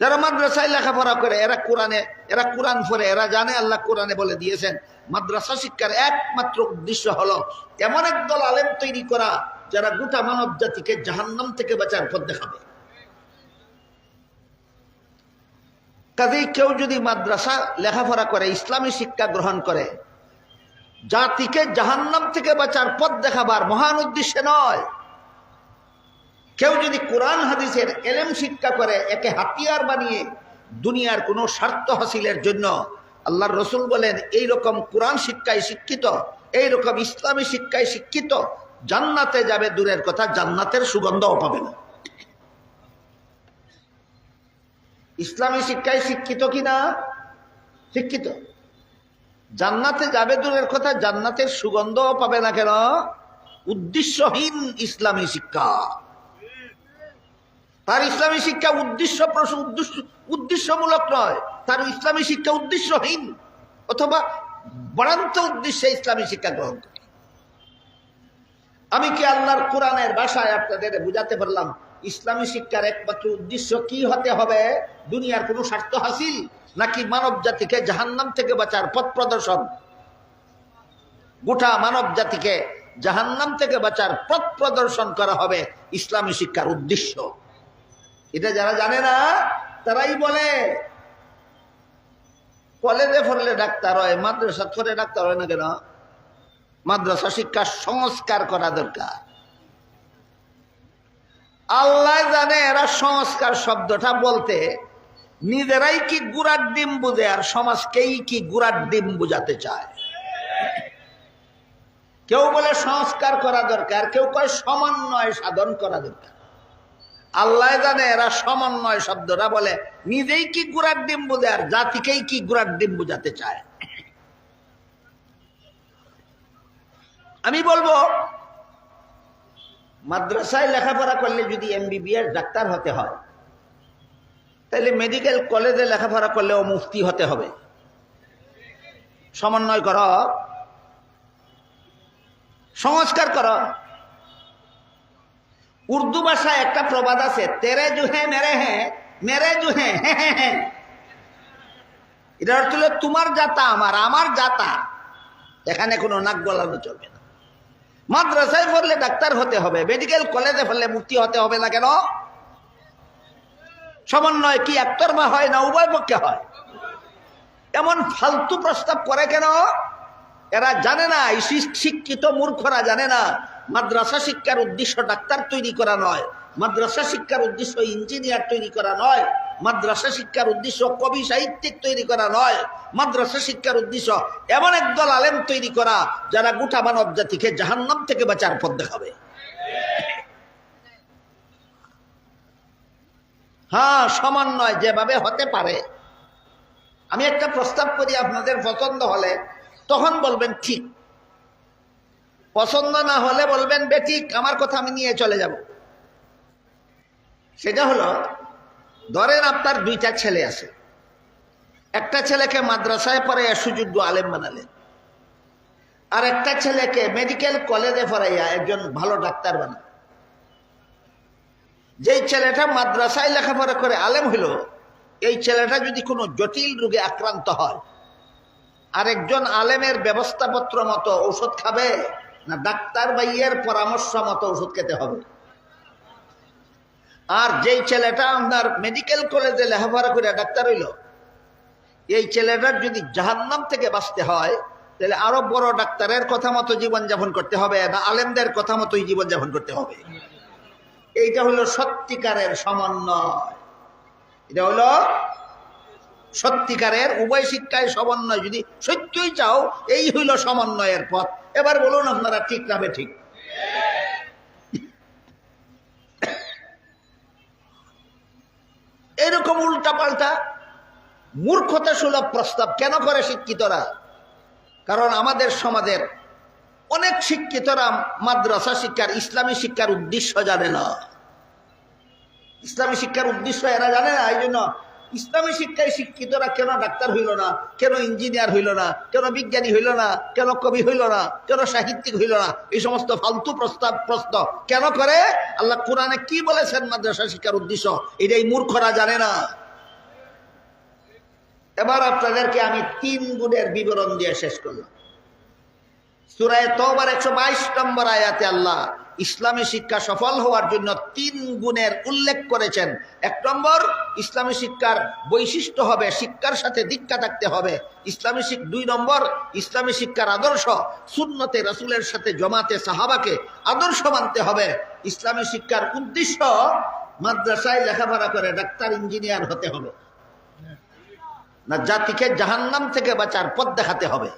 যারা মাদ্রাসায় লেখাপড়া করে এরা কোরআন পড়ে, এরা জানে আল্লাহ কোরআনে বলে দিয়েছেন মাদ্রাসা শিক্ষার একমাত্র উদ্দেশ্য হলো এমন একদল আলেম তৈরি করা যারা গোটা মানব জাতিকে জাহান্নাম থেকে বাঁচার পথ দেখাবে। কাজেই কেউ যদি মাদ্রাসা লেখাপড়া করে, ইসলামী শিক্ষা গ্রহণ করে, জাতিকে জাহান্নাম থেকে বাঁচার পথ দেখাবার মহান উদ্দেশ্যে নয়। কেউ যদি কোরআন হাদিসের এলেম শিক্ষা করে একে হাতিয়ার বানিয়ে দুনিয়ার কোনো স্বার্থ হাসিলের জন্য, আল্লাহর রসুল বলেন এইরকম কোরআন শিক্ষায় শিক্ষিত, এইরকম ইসলামী শিক্ষায় শিক্ষিত জান্নাতে যাবে দূরের কথা, জান্নাতের সুগন্ধও পাবে না। ইসলামী শিক্ষায় শিক্ষিত কিনা? শিক্ষিত। জান্নাতে যাবে দূরের কথা, জান্নাতের সুগন্ধও পাবে না। কেন? উদ্দেশ্যহীন ইসলামী শিক্ষা। তার ইসলামী শিক্ষা উদ্দেশ্যমূলক নয়, তার ইসলামী শিক্ষা উদ্দেশ্যহীন অথবা বরান্ত উদ্দেশ্যে ইসলামী শিক্ষা গ্রহণ করে। আমি কি আল্লাহর কোরআনের ভাষায় আপনাদের বুঝাতে পারলাম ইসলামী শিক্ষার একমাত্র উদ্দেশ্য কি হতে হবে? দুনিয়ার কোনো স্বার্থ হাসিল নাকি মানব জাতিকে জাহান্নাম থেকে বাঁচার পথ প্রদর্শন? গোটা মানব জাতিকে জাহান্নাম থেকে বাঁচার পথ প্রদর্শন করা হবে ইসলামী শিক্ষার উদ্দেশ্য। এটা যারা জানে না তারাই বলে কলেজে পড়লে ডাক্তার হয়, মাদ্রাসা পড়ে ডাক্তার হয় না কেন? মাদ্রাসা শিক্ষার সংস্কার করা দরকার। আল্লাহ জানে এরা সংস্কার শব্দটা বলতে নিজেরাই কি গুড়ার ডিম বুঝে আর সমাজকেই কি গুড়ার ডিম বুঝাতে চায়। কেউ বলে সংস্কার করা দরকার, কেউ কয় সমন্বয় সাধন করা দরকার। আল্লাহ জানে এরা সমন্বয় শব্দটা বলে নিজেই কি গুড়ার ডিম বুঝে আর জাতিকেই কি গুড়ার ডিম বুঝাতে চায়। আমি বলবো মাদ্রাসায় লেখাপড়া করলে যদি এমবিবিএস ডাক্তার হতে হয়, তাহলে মেডিকেল কলেজে লেখাপড়া করলেও মুফতি হতে হবে। সমন্বয় কর, সংস্কার কর। উর্দু ভাষায় একটা প্রবাদ আছে, তেরে জুহে মেরে হ্যাঁ, মেরে জুহে হ্যাঁ। এটার অর্থ হলো তোমার জাতা আমার, আমার জাতা। এখানে কোনো নাক গলানো চলবে না। মাদ্রাসায় পড়লে ডাক্তার হতে হবে, মেডিকেল কলেজে পড়লে মুফতি হতে হবে না কেন? সমন্বয় কি একতরফা হয় না উভয় পক্ষে হয়? এমন ফালতু প্রস্তাব করে কেন? এরা জানে না, শিক্ষিত মূর্খরা জানে না মাদ্রাসা শিক্ষার উদ্দেশ্য ডাক্তার তৈরি করা নয়, মাদ্রাসা শিক্ষার উদ্দেশ্য ইঞ্জিনিয়ার তৈরি করা নয়, মাদ্রাসা শিক্ষার উদ্দেশ্য কবি সাহিত্যিক তৈরি করা নয়, মাদ্রাসা শিক্ষার উদ্দেশ্য এমন একদল আলেম তৈরি করা যারা গোটা মানব জাতিকে জাহান্নাম থেকে বাঁচার পথ দেখাবে। হ্যাঁ, সমন্বয় যেভাবে হতে পারে। আমি একটা প্রস্তাব করি, আপনাদের পছন্দ হলে তখন বলবেন ঠিক, পছন্দ না হলে বলবেন বেঠিক, আমার কথা আমি নিয়ে চলে যাব। সেটা হলো, ধরেন আপনার 2টা ছেলে আছে, একটা ছেলেকে মাদ্রাসায় পড়ে সুযোগ্য আলেম বানালেন, আর একটা ছেলেকে মেডিকেল কলেজে পড়াইয়া একজন ভালো ডাক্তার বানায়। যেই ছেলেটা মাদ্রাসায় লেখাপড়া করে আলেম হইল, এই ছেলেটা যদি কোনো জটিল রোগে আক্রান্ত হয়, আরেকজন আলেমের ব্যবস্থাপত্র মতো ঔষধ খাবে না ডাক্তার ভাইয়ের পরামর্শ মতো ওষুধ খেতে হবে? আর যেই ছেলেটা আপনার মেডিকেল কলেজে লেখাপড়া করে ডাক্তার হইল, এই ছেলেটার যদি জাহান্নাম থেকে বাঁচতে হয় তাহলে আরো বড় ডাক্তারের কথা মতো জীবনযাপন করতে হবে না আলেমদের কথা মতোই জীবনযাপন করতে হবে? এইটা হলো সত্যিকারের সমন্বয়। এটা হলো সত্যিকারের উভয় শিক্ষায় সমন্বয়। যদি সত্যই চাও, এই হইল সমন্বয়ের পথ। এবার বলুন আপনারা ঠিক না বেঠিক? এরকম উল্টা পাল্টা মূর্খতা সুলভ প্রস্তাব কেন করে শিক্ষিতরা? কারণ আমাদের সমাজের অনেক শিক্ষিতরা মাদ্রাসা শিক্ষার, ইসলামী শিক্ষার উদ্দেশ্য জানে না। ইসলামী শিক্ষার উদ্দেশ্য এরা জানে না। এই জন্য ইসলামী শিক্ষায় শিক্ষিতরা কেন ডাক্তার হইল না, কেন ইঞ্জিনিয়ার হইল না, কেন বিজ্ঞানী হইল না, কেন কবি হইল না, কেন সাহিত্যিক হইল না, এই সমস্ত ফালতু প্রশ্ন কেন করে? আল্লাহ কোরআনে কি বলেছেন মাদ্রাসা শিক্ষার উদ্দেশ্য, এটাই মূর্খরা জানে না। এবার আপনাদেরকে আমি 3 গুণের বিবরণ দিয়ে শেষ করলাম। সূরা তাওবার 122 নম্বর আয়াতে আল্লাহ ইসলামী শিক্ষা সফল হওয়ার জন্য 3 গুণের উল্লেখ করেছেন। 1 নম্বর, ইসলামী শিক্ষার বৈশিষ্ট্য হবে শিক্ষার সাথে দীক্ষা থাকতে হবে। 2 নম্বর, ইসলামী শিক্ষার আদর্শ সুন্নতে রাসূলের সাথে জমাতে সাহাবাকে আদর্শ মানতে হবে। ইসলামী শিক্ষার উদ্দেশ্য মাদ্রাসায় লেখাপড়া করে ডাক্তার ইঞ্জিনিয়ার হতে হবে না, জাতিকে জাহান্নাম থেকে বাঁচার পথ দেখাতে হবে।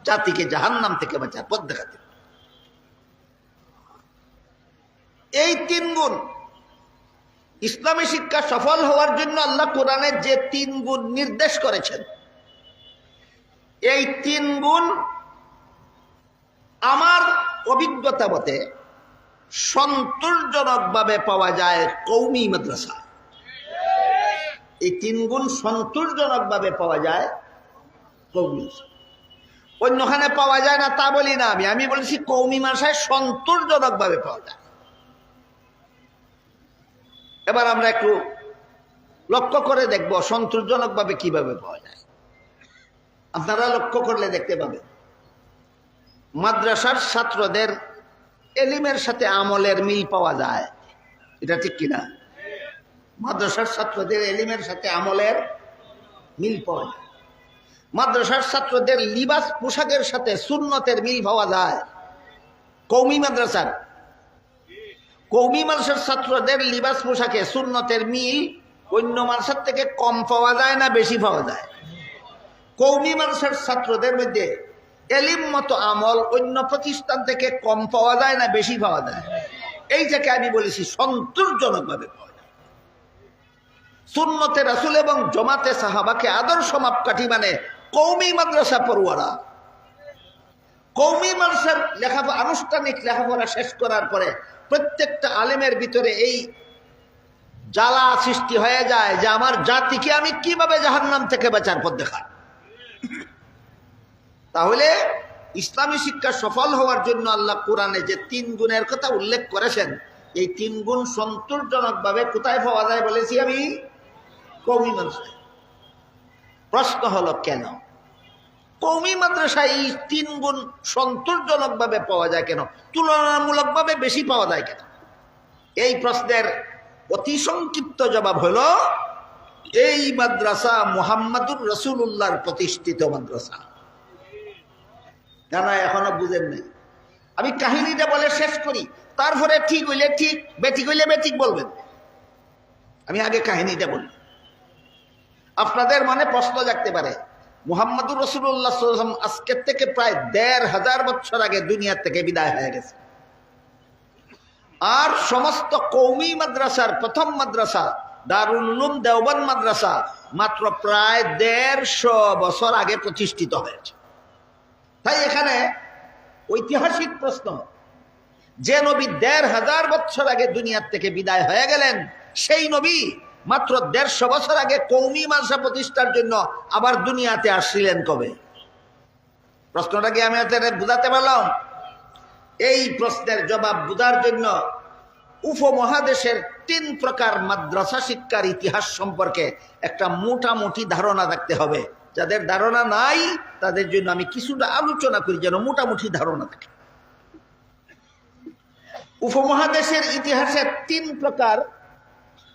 জাতিকে জাহান্নাম থেকে বাঁচার পথ দেখাতে হবে। এই 3 গুণ ইসলামী শিক্ষা সফল হওয়ার জন্য আল্লাহ কোরআনে যে 3 গুণ নির্দেশ করেছেন, এই 3 গুণ আমার অভিজ্ঞতা মতে সন্তোষজনকভাবে পাওয়া যায় কওমি মাদ্রাসা। এই 3 গুণ সন্তোষজনকভাবে পাওয়া যায় কওমি, অন্যখানে পাওয়া যায় না তা বলি না। আমি বলেছি কওমি মাদ্রাসায় সন্তোষজনকভাবে পাওয়া যায়। এবার আমরা একটু লক্ষ্য করে দেখব সন্তোষজনকভাবে কিভাবে পাওয়া যায়। আপনারা লক্ষ্য করলে দেখতে পাবেন মাদ্রাসার ছাত্রদের এলিমের সাথে আমলের মিল পাওয়া যায়। এটা ঠিক কিনা? মাদ্রাসার ছাত্রদের এলিমের সাথে আমলের মিল পাওয়া যায়। মাদ্রাসার ছাত্রদের লিবাস পোশাকের সাথে সুন্নতের মিল পাওয়া যায়। কওমি মাদ্রাসার ছাত্রদের লিবাস পোশাকে সুন্নতের মিল অন্য মাদ্রাসার থেকে কম পাওয়া যায় না বেশি পাওয়া যায়? কওমি মাদ্রাসার ছাত্রদের মধ্যে এলিম মতো আমল অন্য প্রতিষ্ঠান থেকে কম পাওয়া যায় না বেশি পাওয়া যায়? এইটাকে আমি বলেছি সন্তোষজনকভাবে পাওয়া যায়। সুন্নতে রাসূল এবং জমাতে সাহাবাকে আদর্শ মাপকাঠি মানে কওমি মাদ্রাসা পড়ুয়ারা। কওমি মাদ্রাসার লেখাপড়া, আনুষ্ঠানিক লেখাপড়া শেষ করার পরে প্রত্যেকটা আলেমের ভিতরে এই জ্বালা সৃষ্টি হয়ে যায় যে আমার জাতিকে আমি কিভাবে জাহান্নাম থেকে বাঁচার পথ দেখাই। তাহলে ইসলামী শিক্ষা সফল হওয়ার জন্য আল্লাহ কোরআনে যে 3 গুণের কথা উল্লেখ করেছেন, এই 3 গুণ সন্তোষজনকভাবে কোথায় পাওয়া যায় বলেছি আমি? কওমি মাদ্রাসায়। প্রশ্ন হলো কেন কওমি মাদ্রাসায় এই 3 গুণ সন্তোষজনকভাবে পাওয়া যায় কেন, তুলনামূলকভাবে বেশি পাওয়া যায় কেন? এই প্রশ্নের অতি সংক্ষিপ্ত জবাব হলো এই মাদ্রাসা মুহাম্মাদুর রাসূলুল্লাহর প্রতিষ্ঠিত মাদ্রাসা। জানা এখনো বুঝেন নাই? আমি কাহিনীটা বলে শেষ করি, তারপরে ঠিক হইলে ঠিক, বেঠিক হইলে বেঠিক বলবেন। আমি আগে কাহিনীটা বলি। আপনাদের মনে প্রশ্ন জাগতে পারে, মুহাম্মাদুর রাসূলুল্লাহ সাল্লাল্লাহু আলাইহি ওয়াসাল্লাম আজকের থেকে প্রায় ১৫০০ বছর আগে দুনিয়ার থেকে বিদায় হয়ে গেছে, আর সমস্ত কওমি মাদ্রাসার প্রথম মাদ্রাসা দারুল উলুম দেওবন্দ মাদ্রাসা মাত্র প্রায় ১৫০ বছর আগে প্রতিষ্ঠিত হয়েছে। তাই এখানে ঐতিহাসিক প্রশ্ন, যে নবী ১৫০০ বছর আগে দুনিয়ার থেকে বিদায় হয়ে গেলেন, সেই নবী মাত্র ১৫০ বছর আগে কওমি মাদ্রাসা প্রতিষ্ঠার জন্য আবার দুনিয়াতে আসছিলেন কবে? প্রশ্নটা কি আমি বুঝাতে পারলাম? এই প্রশ্নের জবাব বুঝার জন্য উপমহাদেশের 3 প্রকার মাদ্রাসা শিক্ষার ইতিহাস সম্পর্কে একটা মোটামুটি ধারণা রাখতে হবে। যাদের ধারণা নাই তাদের জন্য আমি কিছুটা আলোচনা করি যেন মোটামুটি ধারণা থাকে। উপমহাদেশের ইতিহাসে 3 প্রকার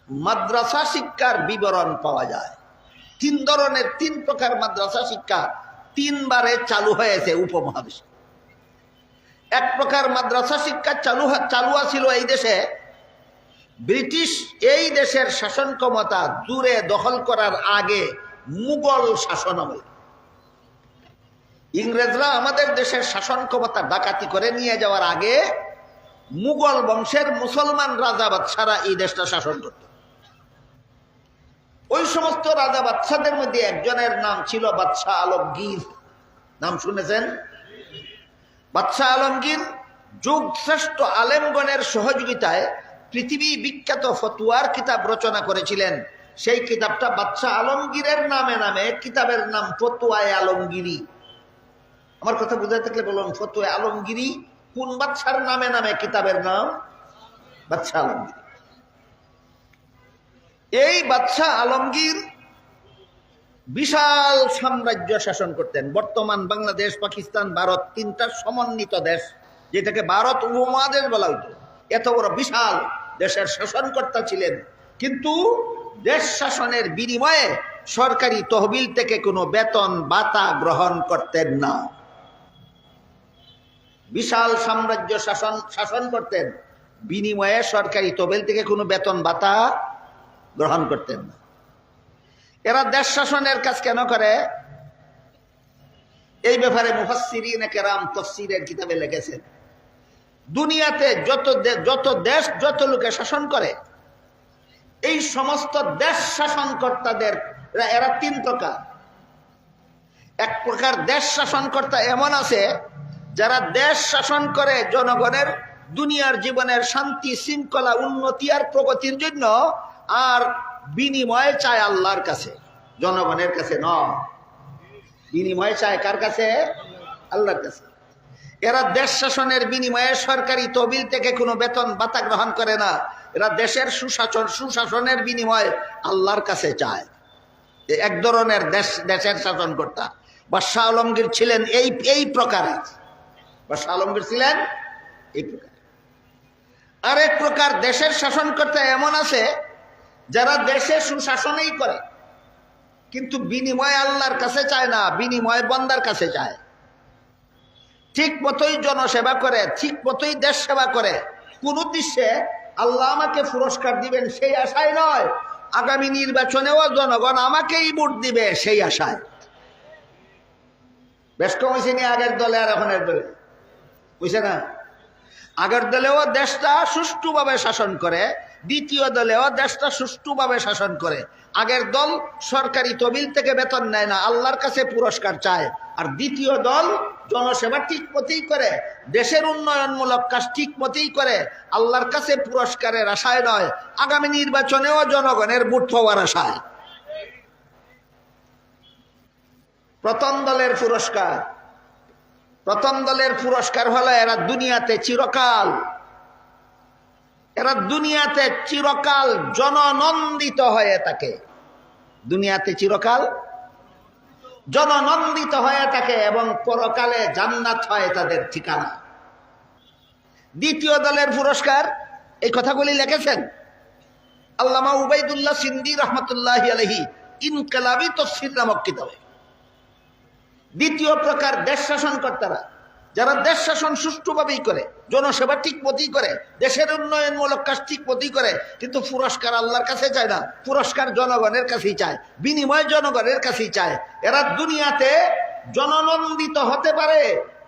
মাদ্রাসা শিক্ষার বিবরণ পাওয়া যায়। 3 প্রকার মাদ্রাসা শিক্ষা 3 বারে চালু হয়েছে উপমহাদেশে। এক প্রকার মাদ্রাসা শিক্ষা চালু ছিল এই দেশে ব্রিটিশ এই দেশের শাসন ক্ষমতা জুড়ে দখল করার আগে, মুঘল শাসন আমলে। ইংরেজরা আমাদের দেশের শাসন ক্ষমতা ডাকাতি করে নিয়ে যাওয়ার আগে মুঘল বংশের মুসলমান রাজা বাদশারা এই দেশটা শাসন করত। ওই সমস্ত রাজা বাদশাদের মধ্যে একজনের নাম ছিল বাদশাহ আলমগীর। নাম শুনেছেন? বাদশাহ আলমগীর যুগশ্রেষ্ঠ আলেমগণের সহযোগিতায় পৃথিবী বিখ্যাত ফতুয়ার কিতাব রচনা করেছিলেন। সেই কিতাবটা বাদশাহ আলমগীরের নামে কিতাবের নাম ফতুয়ায়ে আলমগীরি। আমার কথা বুঝাতে থাকলে বলুন, ফতুয়া আলমগীরি কোন বাদশার নামে কিতাবের নাম? বাদশাহ আলমগীর। এই বাদশাহ আলমগীর বিশাল সাম্রাজ্য শাসন করতেন। বর্তমান বাংলাদেশ, পাকিস্তান, ভারত 3টার সমন্বিত দেশ, যেটাকে ভারত উপমহাদেশ বলা হতো, এত বড় বিশাল দেশের শাসনকর্তা ছিলেন। কিন্তু দেশ শাসনের বিনিময়ে সরকারি তহবিল থেকে কোনো বেতন ভাতা গ্রহণ করতেন না। বিশাল সাম্রাজ্য শাসন করতেন, বিনিময়ে সরকারি তহবিল থেকে কোনো বেতন ভাতা গ্রহণ করতেন না। এরা দেশ শাসনের কাজ কেন করে? এই ব্যাপারে মুফাসসিরিন কেরাম তাফসীরের কিতাবে লিখেছেন, দুনিয়াতে যত দেশ যত লোকে শাসন করে, এই সমস্ত দেশ শাসনকর্তাদের এরা 3 প্রকার। এক প্রকার দেশ শাসনকর্তা এমন আছে যারা দেশ শাসন করে জনগণের দুনিয়ার জীবনের শান্তি, শৃঙ্খলা, উন্নতি আর প্রগতির জন্য, আর বিনিময় চায় আল্লাহর কাছে, জনগণের কাছে নয়। বিনিময় চায় কার কাছে? আল্লাহর কাছে। এরা দেশ শাসনের বিনিময়ে সরকারি তহবিল থেকে কোনো বেতন ভাতা গ্রহণ করে না। এরা দেশের সুশাসনের বিনিময়ে আল্লাহর কাছে চায়। এক ধরনের দেশের শাসনকর্তা বাদশাহ আলমগীর ছিলেন এই প্রকারের। বাদশাহ আলমগীর ছিলেন এই প্রকার। আরেক প্রকার দেশের শাসনকর্তা এমন আছে যারা দেশে সুশাসনই করে, কিন্তু বিনিময় আল্লাহর কাছে চায় না, বিনিময় বান্দার কাছে চায়। ঠিক মতোই জনসেবা করে, ঠিক মতোই দেশ সেবা করে, কোন উদ্দেশ্যে আল্লাহ আমাকে পুরস্কার দিবেন সেই আশায় নয়, আগামী নির্বাচনেও জনগণ আমাকেই ভোট দিবে সেই আশায়। বেশ কম হয়েছে নি আগের দলে আর এখনের দলে, বুঝছে না? আগের দলেও দেশটা সুষ্ঠুভাবে শাসন করে, দ্বিতীয় দলেও দেশটা সুষ্ঠুভাবে শাসন করে। আগের দল সরকারি তহবিল থেকে বেতন নেয় না, আল্লাহর কাছে পুরস্কার চায়। আর দ্বিতীয় দল জনসেবা ঠিক মতেই করে, দেশের উন্নয়নমূলক কাজ ঠিক মতেই করে, আল্লাহর কাছে পুরস্কারের আশায় নয়, আগামী নির্বাচনেও জনগণের ভোট পাওয়ার আশায়। প্রথম দলের পুরস্কার হলো এরা দুনিয়াতে চিরকাল জননন্দিত হয়ে থাকে। দুনিয়াতে চিরকাল জননন্দিত হয়ে থাকে এবং পরকালে জান্নাত হয় তাদের ঠিকানা। দ্বিতীয় দলের পুরস্কার, এই কথাগুলি লিখেছেন আল্লামা উবাইদুল্লাহ সিন্দি রহমতুল্লাহি আলাইহি ইনকিলাবি তাফসীর নামক কিতাবে। দ্বিতীয় প্রকার দেশ শাসনকর্তারা যারা দেশ শাসন সুষ্ঠুভাবেই করে, জনসেবা ঠিক মতোই করে, দেশের উন্নয়নমূলক কাজ ঠিক মতোই করে, কিন্তু পুরস্কার আল্লাহর কাছে চায় না, পুরস্কার জনগণের কাছেই চায়, বিনিময় জনগণের কাছেই চায়। এরা দুনিয়াতে জননন্দিত হতে পারে,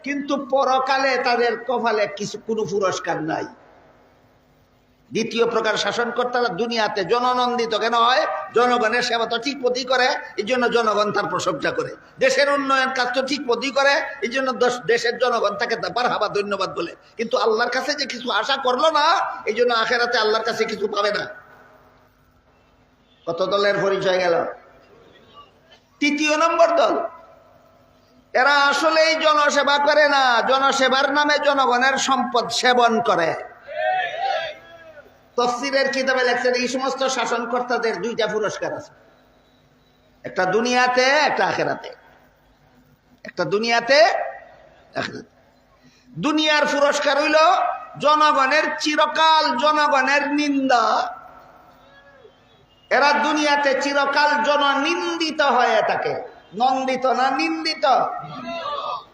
কিন্তু পরকালে তাদের কপালে কোনো পুরস্কার নাই। দ্বিতীয় প্রকার শাসনকর্তারা দুনিয়াতে জননন্দিত কেন হয়? জনগণের সেবা তো ঠিক মতোই করে, এই জন্য জনগণ তার প্রশংসা করে। দেশের উন্নয়ন কাজ তো ঠিক মতোই করে, এই জন্য দেশের জনগণ তাকে মারহাবা ধন্যবাদ বলে। কিন্তু আল্লাহর কাছে যে কিছু আশা করলো না, এই জন্য আখেরাতে আল্লাহর কাছে কিছু পাবে না। কত দলের পরিচয় গেল? তৃতীয় নম্বর দল, এরা আসলেই জনসেবা করে না, জনসেবার নামে জনগণের সম্পদ সেবন করে। তাফসীরের কিতাবে লেখছেন এই সমস্ত শাসনকর্তাদের দুইটা পুরস্কার আছে, একটা দুনিয়াতে একটা আখিরাতে। একটা দুনিয়াতে, আখিরাতে। দুনিয়ার পুরস্কার হইল জনগণের চিরকাল জনগণের নিন্দা। এরা দুনিয়াতে চিরকাল জননিন্দিত হয়ে থাকে, নন্দিত না নিন্দিত।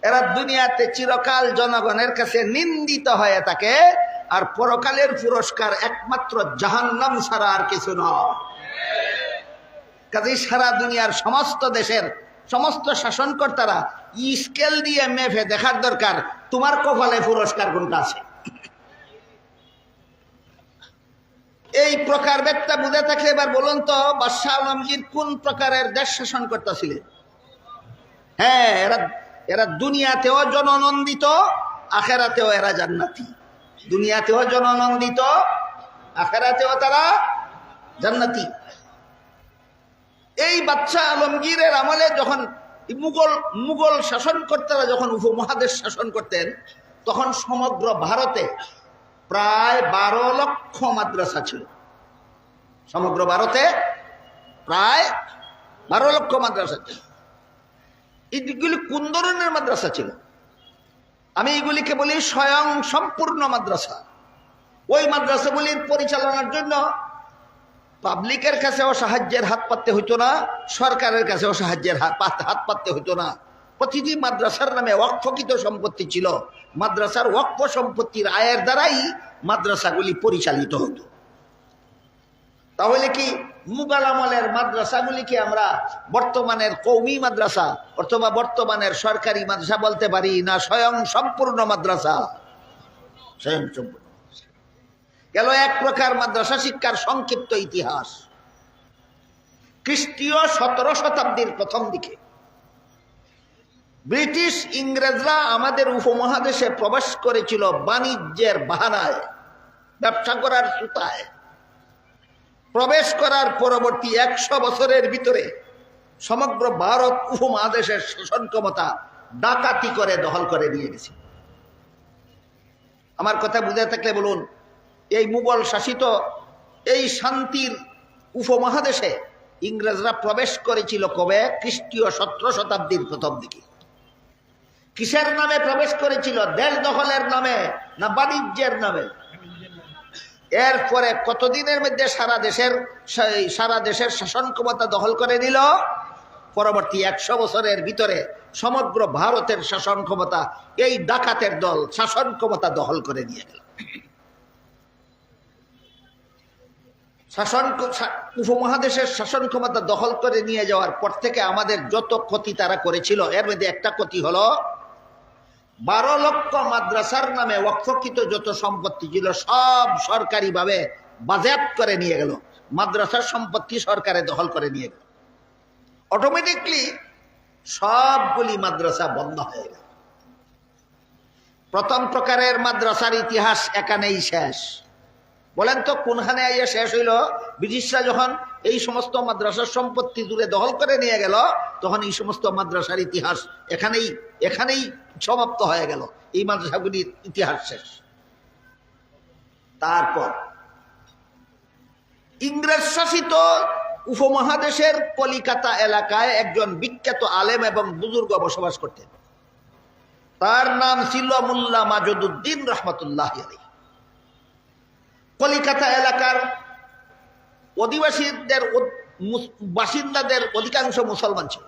এরা দুনিয়াতে চিরকাল জনগণের কাছে নিন্দিত হয়ে থাকে। আর পরকালের পুরস্কার একমাত্র জাহান্নাম ছাড়া আর কিছু নয়। কাজেই সারা দুনিয়ার সমস্ত দেশের সমস্ত শাসনকর্তারা স্কেল দিয়ে মেপে দেখার দরকার তোমার কপালে পুরস্কার কোনটা আছে। এই প্রকার ব্যাখ্যা বুঝে থাকলে এবার বলুন তো বাদশাহ আলমগীর কোন প্রকারের দেশ শাসনকর্তা ছিলেন? হ্যাঁ, এরা দুনিয়াতেও জননন্দিত, আখেরাতেও এরা জান্নাতি। দুনিয়াতেও জননন্দিত, আখেরাতেও তারা জান্নাতি। এই বাদশাহ আলমগীরের আমলে যখন মুঘল শাসনকর্তারা যখন উপমহাদেশ শাসন করতেন, তখন সমগ্র ভারতে প্রায় 12 লক্ষ মাদ্রাসা ছিল। সমগ্র ভারতে প্রায় 12 লক্ষ মাদ্রাসা ছিল। এইগুলি কোন ধরনের মাদ্রাসা ছিল? আমি এগুলিকে বলি স্বয়ং সম্পূর্ণ মাদ্রাসা। ওই মাদ্রাসাগুলির পরিচালনার জন্য পাবলিকের কাছেও সাহায্যের হাত পাততে হইতো না, সরকারের কাছেও সাহায্যের হাত পাততে হইতো না। প্রতিটি মাদ্রাসার নামে ওয়াকফকৃত সম্পত্তি ছিল। মাদ্রাসার ওয়াকফ সম্পত্তির আয়ের দ্বারাই মাদ্রাসাগুলি পরিচালিত হতো। তাহলে কি মুঘল আমলের মাদ্রাসাগুলিকে আমরা বর্তমানের কওমি মাদ্রাসা অথবা বর্তমানের সরকারি মাদ্রাসা বলতে পারি না স্বয়ং সম্পূর্ণ মাদ্রাসা? স্বয়ং সম্পূর্ণ গেল এক প্রকার মাদ্রাসা শিক্ষার সংক্ষিপ্ত ইতিহাস। খ্রিস্টীয় 17 শতাব্দীর প্রথম দিকে ব্রিটিশ ইংরেজরা আমাদের উপমহাদেশে প্রবেশ করেছিল বাণিজ্যের বাহানায়, ব্যবসা করার সুতায়। প্রবেশ করার পরবর্তী 100 বছরের ভিতরে সমগ্র ভারত উপমহাদেশের শাসন ক্ষমতা ডাকাতি করে দখল করে নিয়ে গেছে। আমার কথা বুঝে থাকলে বলুন, এই মুঘল শাসিত এই শান্তির উপমহাদেশে ইংরেজরা প্রবেশ করেছিল কবে? খ্রিস্টীয় 17 শতাব্দীর প্রথম দিকে। কিসের নামে প্রবেশ করেছিল? দেশ দখলের নামে না বাণিজ্যের নামে? এরপরে কতদিনের মধ্যে সারা দেশের শাসন ক্ষমতা দখল করে নিল? পরবর্তী 100 বছরের ভিতরে সমগ্র ভারতের শাসন ক্ষমতা এই ডাকাতের দল শাসন ক্ষমতা দখল করে নিয়ে গেল। উপমহাদেশের শাসন ক্ষমতা দখল করে নিয়ে যাওয়ার পর থেকে আমাদের যত ক্ষতি তারা করেছিল, এর মধ্যে একটা ক্ষতি হলো 12 লক্ষ মাদ্রাসার নামে ওয়াকফকৃত যত সম্পত্তি ছিল সব সরকারিভাবে বাজেয়াপ্ত করে নিয়ে গেল। মাদ্রাসার সম্পত্তি সরকারে দখল করে নিয়ে গেল। অটোমেটিকলি সবগুলি মাদ্রাসা বন্ধ হয়ে গেল। প্রথম প্রকারের মাদ্রাসার ইতিহাস এখানেই শেষ। বলেন তো কোনখানে আইয়া শেষ হইল? ব্রিটিশরা যখন এই সমস্ত মাদ্রাসার সম্পত্তি জুড়ে দখল করে নিয়ে গেল, তখন এই সমস্ত মাদ্রাসার ইতিহাস এখানেই সমাপ্ত হয়ে গেল। এই মাদ্রাসাগুলির ইতিহাস শেষ। তারপর ইংরেজ শাসিত উপমহাদেশের কলিকাতা এলাকায় একজন বিখ্যাত আলেম এবং বুজুর্গ বসবাস করতেন। তার নাম ছিল মোল্লা মাজুদ্দিন রহমতুল্লাহ আলাইহি। কলিকাতা এলাকার বাসিন্দাদের অধিকাংশ মুসলমান ছিল।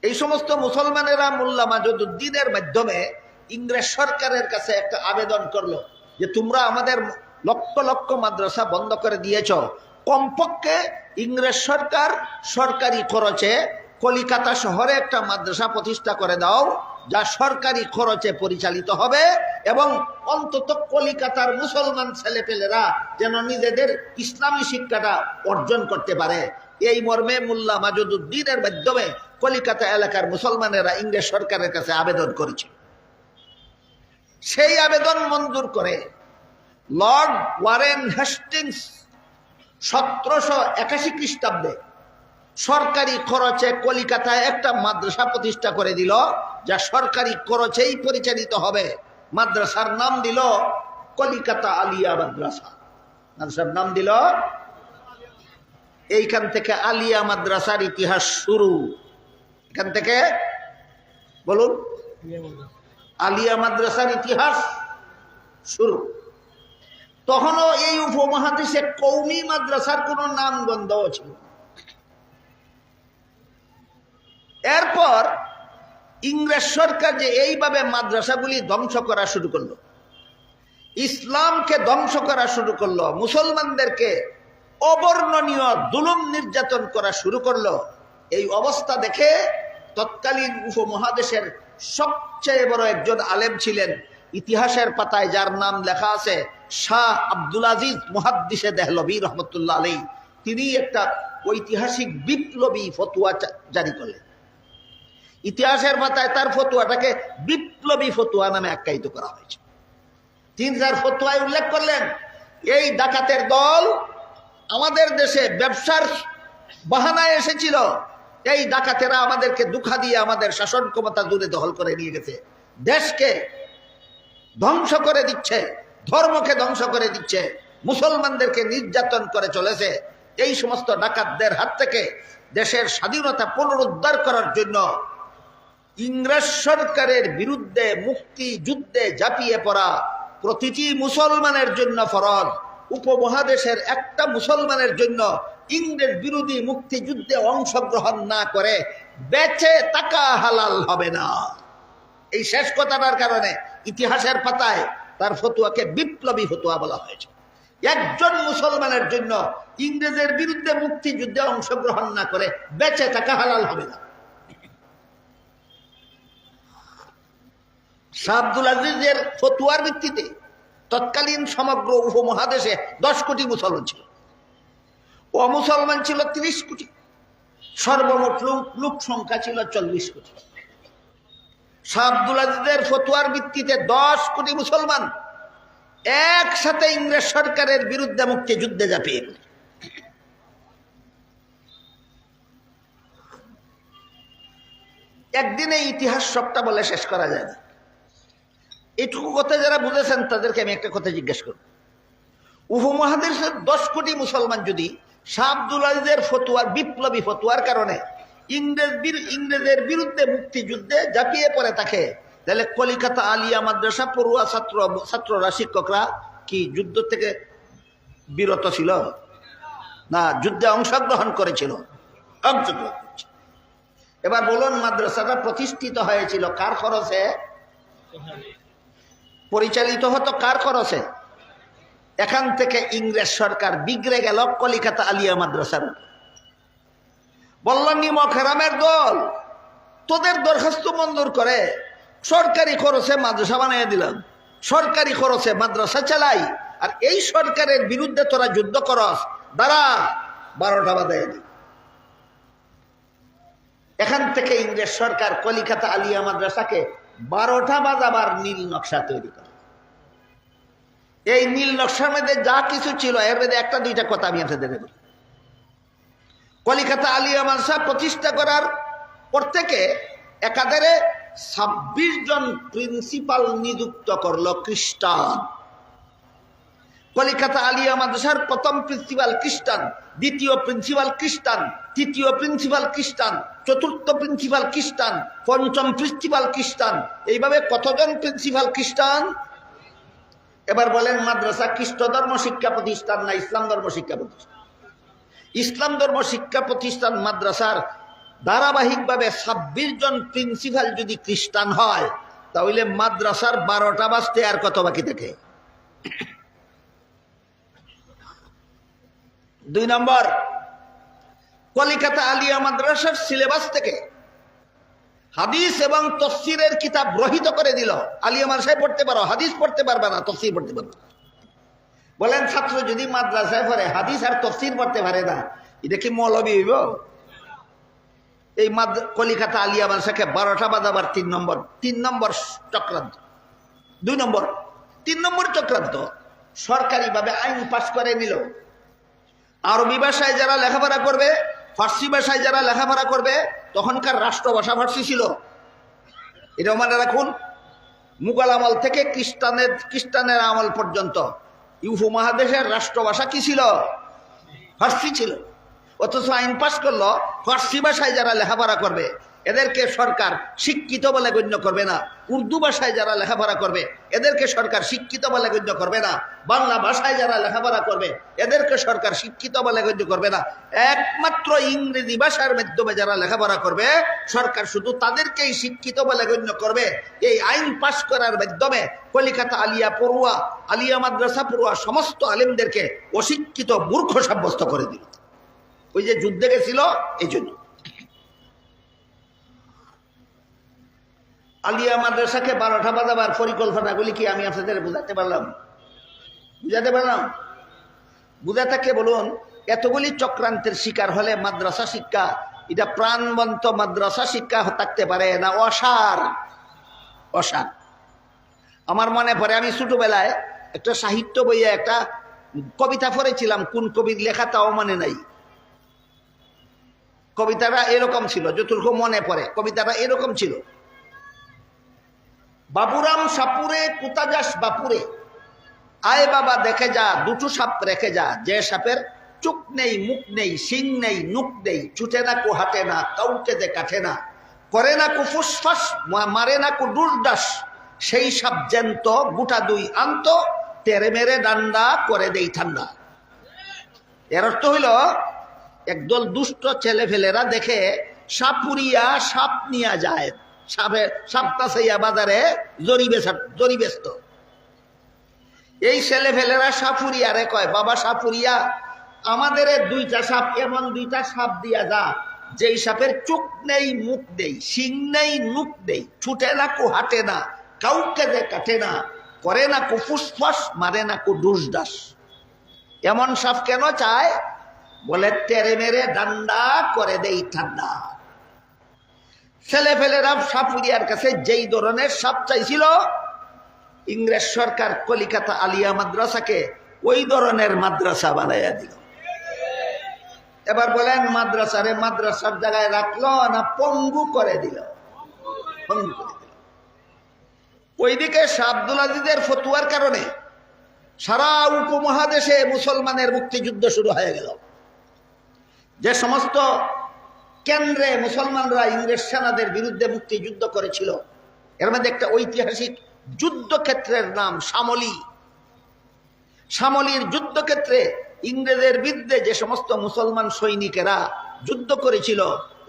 এই সমস্ত মুসলমানেরা মোল্লা মাজুদ্দিনের মাধ্যমে ইংরেজ সরকারের কাছে একটা আবেদন করলো যে তোমরা আমাদের লক্ষ লক্ষ মাদ্রাসা বন্ধ করে দিয়েছ, কমপক্ষে ইংরেজ সরকার সরকারি খরচে কলিকাতা শহরে একটা মাদ্রাসা প্রতিষ্ঠা করে দাও, যা সরকারি খরচে পরিচালিত হবে এবং অন্তত কলিকাতার মুসলমান ছেলেপেলেরা যেন নিজেদের ইসলামী শিক্ষাটা অর্জন করতে পারে। এই মর্মে মোল্লা মাজুদ্দিনের মাধ্যমে কলিকাতা এলাকার মুসলমানেরা ইংরেজ সরকারের কাছে আবেদন করেছিল। সেই আবেদন মঞ্জুর করে লর্ড ওয়ারেন হেস্টিংস 1781 খ্রিস্টাব্দে সরকারি খরচে কলিকাতায় একটা মাদ্রাসা প্রতিষ্ঠা করে দিল, যা সরকারি খরচেই পরিচালিত হবে। মাদ্রাসার নাম দিল কলিকাতা আলিয়া মাদ্রাসা। মাদ্রাসার নাম দিল, এইখান থেকে আলিয়া মাদ্রাসার ইতিহাস শুরু। এখান থেকে বলুন, আলিয়া মাদ্রাসার ইতিহাস শুরু। তখনও এই উপমহাদেশে কওমি মাদ্রাসার কোন নামগন্ধও ছিল। এরপর ইংরেজ সরকার যে এইভাবে মাদ্রাসাগুলি ধ্বংস করা শুরু করলো, ইসলামকে ধ্বংস করা শুরু করলো, মুসলমানদেরকে অবর্ণনীয় জুলুম নির্যাতন করা শুরু করলো, এই অবস্থা দেখে তৎকালীন উপমহাদেশের সবচেয়ে বড় একজন আলেম ছিলেন, ইতিহাসের পাতায় যার নাম লেখা আছে শাহ আব্দুল আজিজ মুহাদ্দিসে দেহলভী রহমতুল্লাহ আলাইহি, তিনি একটা ঐতিহাসিক বিপ্লবী ফতোয়া জারি করলেন। ইতিহাসের পাতায় তার ফতোয়াটাকে বিপ্লবী ফতোয়া নামে আখ্যায়িত করা হয়েছে। তিনি তার ফতোয়ায় উল্লেখ করলেন, এই ডাকাতের দল আমাদের দেশে ব্যবসার বাহানায় এসেছিল, এই ডাকাতেরা আমাদেরকে দুঃখা দিয়ে আমাদের শাসন ক্ষমতা দূরে দখল করে নিয়ে গেছে, দেশকে ধ্বংস করে দিচ্ছে, ধর্মকে ধ্বংস করে দিচ্ছে, মুসলমানদেরকে নির্যাতন করে চলেছে। এই সমস্ত ডাকাতদের হাত থেকে দেশের স্বাধীনতা পুনরুদ্ধার করার জন্য ইংরেজ সরকারের বিরুদ্ধে মুক্তি যুদ্ধে ঝাঁপিয়ে পড়া প্রতিটি মুসলমানের জন্য ফরজ। উপমহাদেশের একটা মুসলমানের জন্য ইংরেজ বিরোধী মুক্তিযুদ্ধে অংশগ্রহণ না করে বেঁচে থাকা হালাল হবে না। এই শেষ কথাটার কারণে ইতিহাসের পাতায় তার ফতোয়াকে বিপ্লবী ফতোয়া বলা হয়েছে। একজন মুসলমানের জন্য ইংরেজের বিরুদ্ধে মুক্তিযুদ্ধে অংশগ্রহণ না করে বেঁচে থাকা হালাল হবে না। শাহ আব্দুল আজিজের ফতোয়ার ভিত্তিতে তৎকালীন সমগ্র উপমহাদেশে 10 কোটি মুসলমান ছিল, অমুসলমান ছিল 30 কোটি, সর্বমোট লোক সংখ্যা ছিল 40 কোটি। শাহ আব্দুল আজিজের ফতোয়ার ভিত্তিতে 10 কোটি মুসলমান একসাথে ইংরেজ সরকারের বিরুদ্ধে মুক্তিযুদ্ধে ঝাঁপিয়ে পড়ে। একদিনে ইতিহাস সবটা বলে শেষ করা যায় না। এটুকু কথা যারা বুঝেছেন তাদেরকে আমি একটা কথা জিজ্ঞেস করব, উপমহাদেশের 10 কোটি মুসলমান যদি শাহ আব্দুল আজিজের ফতোয়ার বিপ্লবী ফতোয়ার কারণে ইংরেজের বিরুদ্ধে মুক্তিযুদ্ধে ঝাঁপিয়ে পড়ে থাকে, তাহলে কলিকাতা আলিয়া মাদ্রাসা পড়ুয়া ছাত্ররা শিক্ষকরা কি যুদ্ধ থেকে বিরত ছিল না? যুদ্ধে অংশগ্রহণ করেছিল, অংশগ্রহণ করেছিল। এবার বলুন, মাদ্রাসাটা প্রতিষ্ঠিত হয়েছিল কার খরচে? পরিচালিত হতো কার খরচে? এখান থেকে ইংরেজ সরকার বিগড়ে গেল কলিকাতা আলিয়া মাদ্রাসার। বলল, নিমক হেরামের দল, তোদের দরখাস্ত মঞ্জুর করে সরকারি খরচে মাদ্রাসা বানিয়ে দিলাম, সরকারি খরচে মাদ্রাসা চালাই, আর এই সরকারের বিরুদ্ধে তোরা যুদ্ধ করস, দাঁড়া 12টা বাজায় দি। এখান থেকে ইংরেজ সরকার কলিকাতা আলিয়া মাদ্রাসাকে 12টা বাজাবার নীল নকশা তৈরি করে। এই নীল নকশার মধ্যে যা কিছু ছিল এর মধ্যে একটা দুইটা কথা আমি আপনাদের বলি। কলিকাতা আলিয়া মাদ্রাসা প্রতিষ্ঠা করার পর থেকে একাধারে 26 জন প্রিন্সিপাল নিযুক্ত করলো খ্রিস্টান। কলিকাতা আলিয়া মাদ্রাসার প্রথম প্রিন্সিপাল খ্রিস্টান, দ্বিতীয় প্রিন্সিপাল খ্রিস্টান, তৃতীয় প্রিন্সিপাল খ্রিস্টান, চতুর্থ প্রিন্সিপাল খ্রিস্টান, পঞ্চম প্রিন্সিপাল খ্রিস্টান, এইভাবে কতজন প্রিন্সিপাল খ্রিস্টান? এবার বলেন, মাদ্রাসা খ্রিস্ট ধর্ম শিক্ষা প্রতিষ্ঠান না ইসলাম ধর্ম শিক্ষা প্রতিষ্ঠান? ইসলাম ধর্ম শিক্ষা প্রতিষ্ঠান মাদ্রাসার ধারাবাহিকভাবে 26 জন প্রিন্সিপাল যদি খ্রিস্টান হয়, তাহলে মাদ্রাসার 12টা বাজতে আর কত বাকি থাকে? 2 নম্বর, কলিকাতা আলিয়া মাদ্রাসার সিলেবাস থেকে হাদিস এবং তফসিরের কিতাব রহিত করে দিল। আলিয়া মাদ্রাসায় পড়তে পারো, হাদিস পড়তে পারবে না, তফসির পড়তে পারবে না। বলেন, ছাত্র যদি মাদ্রাসায় পড়ে হাদিস আর তফসির পড়তে পারে না, এটা কি মৌলবি হইব? এই কলিকাতা আলিয়া মাদ্রাসাকে 12টা বাজাবার 3 নম্বর চক্রান্ত। 2 নম্বর, 3 নম্বর চক্রান্ত, সরকারিভাবে আইন পাশ করে নিল, আরবি ভাষায় যারা লেখাপড়া করবে ফার্সি ভাষায় যারা লেখাপড়া করবে তখনকার রাষ্ট্রভাষা ফার্সি ছিল। এটা মনে রাখুন, মুঘল আমল থেকে খ্রিস্টানের আমল পর্যন্ত উপমহাদেশের রাষ্ট্রভাষা কি ছিল? ফার্সি ছিল। অথচ আইন পাশ করলো ফার্সি ভাষায় যারা লেখাপড়া করবে এদেরকে সরকার শিক্ষিত বলে গণ্য করবে না। উর্দু ভাষায় যারা লেখাপড়া করবে এদেরকে সরকার শিক্ষিত বলে গণ্য করবে না। বাংলা ভাষায় যারা লেখাপড়া করবে এদেরকে সরকার শিক্ষিত বলে গণ্য করবে না। একমাত্র ইংরেজি ভাষার মাধ্যমে যারা লেখাপড়া করবে সরকার শুধু তাদেরকেই শিক্ষিত বলে গণ্য করবে। এই আইন পাশ করার মাধ্যমে কলিকাতা আলিয়া পড়ুয়া, আলিয়া মাদ্রাসা পড়ুয়া সমস্ত আলেমদেরকে অশিক্ষিত মূর্খ সাব্যস্ত করে দিল। ওই যে যুদ্ধে গেছিল এই জন্য। আলিয়া মাদ্রাসাকে 12টা বাজাবার পরিকল্পনাগুলি কি আমি আপনাদের বুঝাতে পারলাম? বুঝাতে বলুন, এতগুলি চক্রান্তের শিকার হলে মাদ্রাসা শিক্ষা এটা প্রাণবন্ত মাদ্রাসা শিক্ষা থাকতে পারে না অসার? আমার মনে পড়ে আমি ছোটবেলায় একটা সাহিত্য বইয়ে একটা কবিতা পড়েছিলাম, কোন কবির লেখা তাও মনে নাই। কবিতাটা এরকম ছিল, যতটুকু মনে পড়ে কবিতাটা এরকম ছিল, বাবুরাম সাপুরে কুতা যাস বাপুরে, আয় বাবা দেখে যা দুটো সাপ রেখে যা, যে সাপের চোখ নেই মুখ নেই শিং নেই নুক নেই, ছুটে না কো হাঁটে না কাউকে যে কাটে না, করে না কো ফুসফাস মারে না কো ডুসডাস, সেই সাপ জ্যান্ত গোটা দুই আন্ত, তেরে মেরে ডান্ডা করে দেই ঠান্ডা। এর অর্থ হইল একদল দুষ্ট ছেলেফেলেরা দেখে সাপুরিয়া সাপ নিয়ে যায়, সাপটা সেইয়া বাজারে জরি ব্যস্ত। এই ছেলেফেলেরা সাপুরিয়ারে কয়, বাবা সাপুরিয়া আমাদের 2টা সাপ, এমন 2টা সাপ দিয়া যা যেই সাপের চোখ নেই মুখ নেই শিং নেই নুক নেই, ছুটে না কো হাঁটে না কাউকে যে কাটে না, করে না কো ফুসফাস মারে না কো ডুসডাস। এমন সাপ কেন চায়? বলে তেরে মেরে ডান্ডা করে দেই ঠান্ডা। ছেলেফেলেরা সাপুরিয়ার কাছে যেই ধরনের সাপ চাইছিল, ইংরেজ সরকার কলিকাতা আলিয়া মাদ্রাসাকে ওই ধরনের মাদ্রাসা বানাইয়া দিল। এবার বলেন মাদ্রাসারে মাদ্রাসার জায়গায় রাখলো না পঙ্গু করে দিল? পঙ্গু করে দিল। ওইদিকে শাহ আব্দুল আজিজের ফতুয়ার কারণে সারা উপমহাদেশে মুসলমানের মুক্তিযুদ্ধ শুরু হয়ে গেল। যে সমস্ত কেন্দ্রে মুসলমানরা ইংরেজ সেনাদের বিরুদ্ধে মুক্তিযুদ্ধ করেছিল, এর মধ্যে একটা ঐতিহাসিক যুদ্ধক্ষেত্রের নাম শামলী। শামলীর যুদ্ধক্ষেত্রে ইংরেজের বিরুদ্ধে যে সমস্ত মুসলমান সৈনিকেরা যুদ্ধ করেছিল,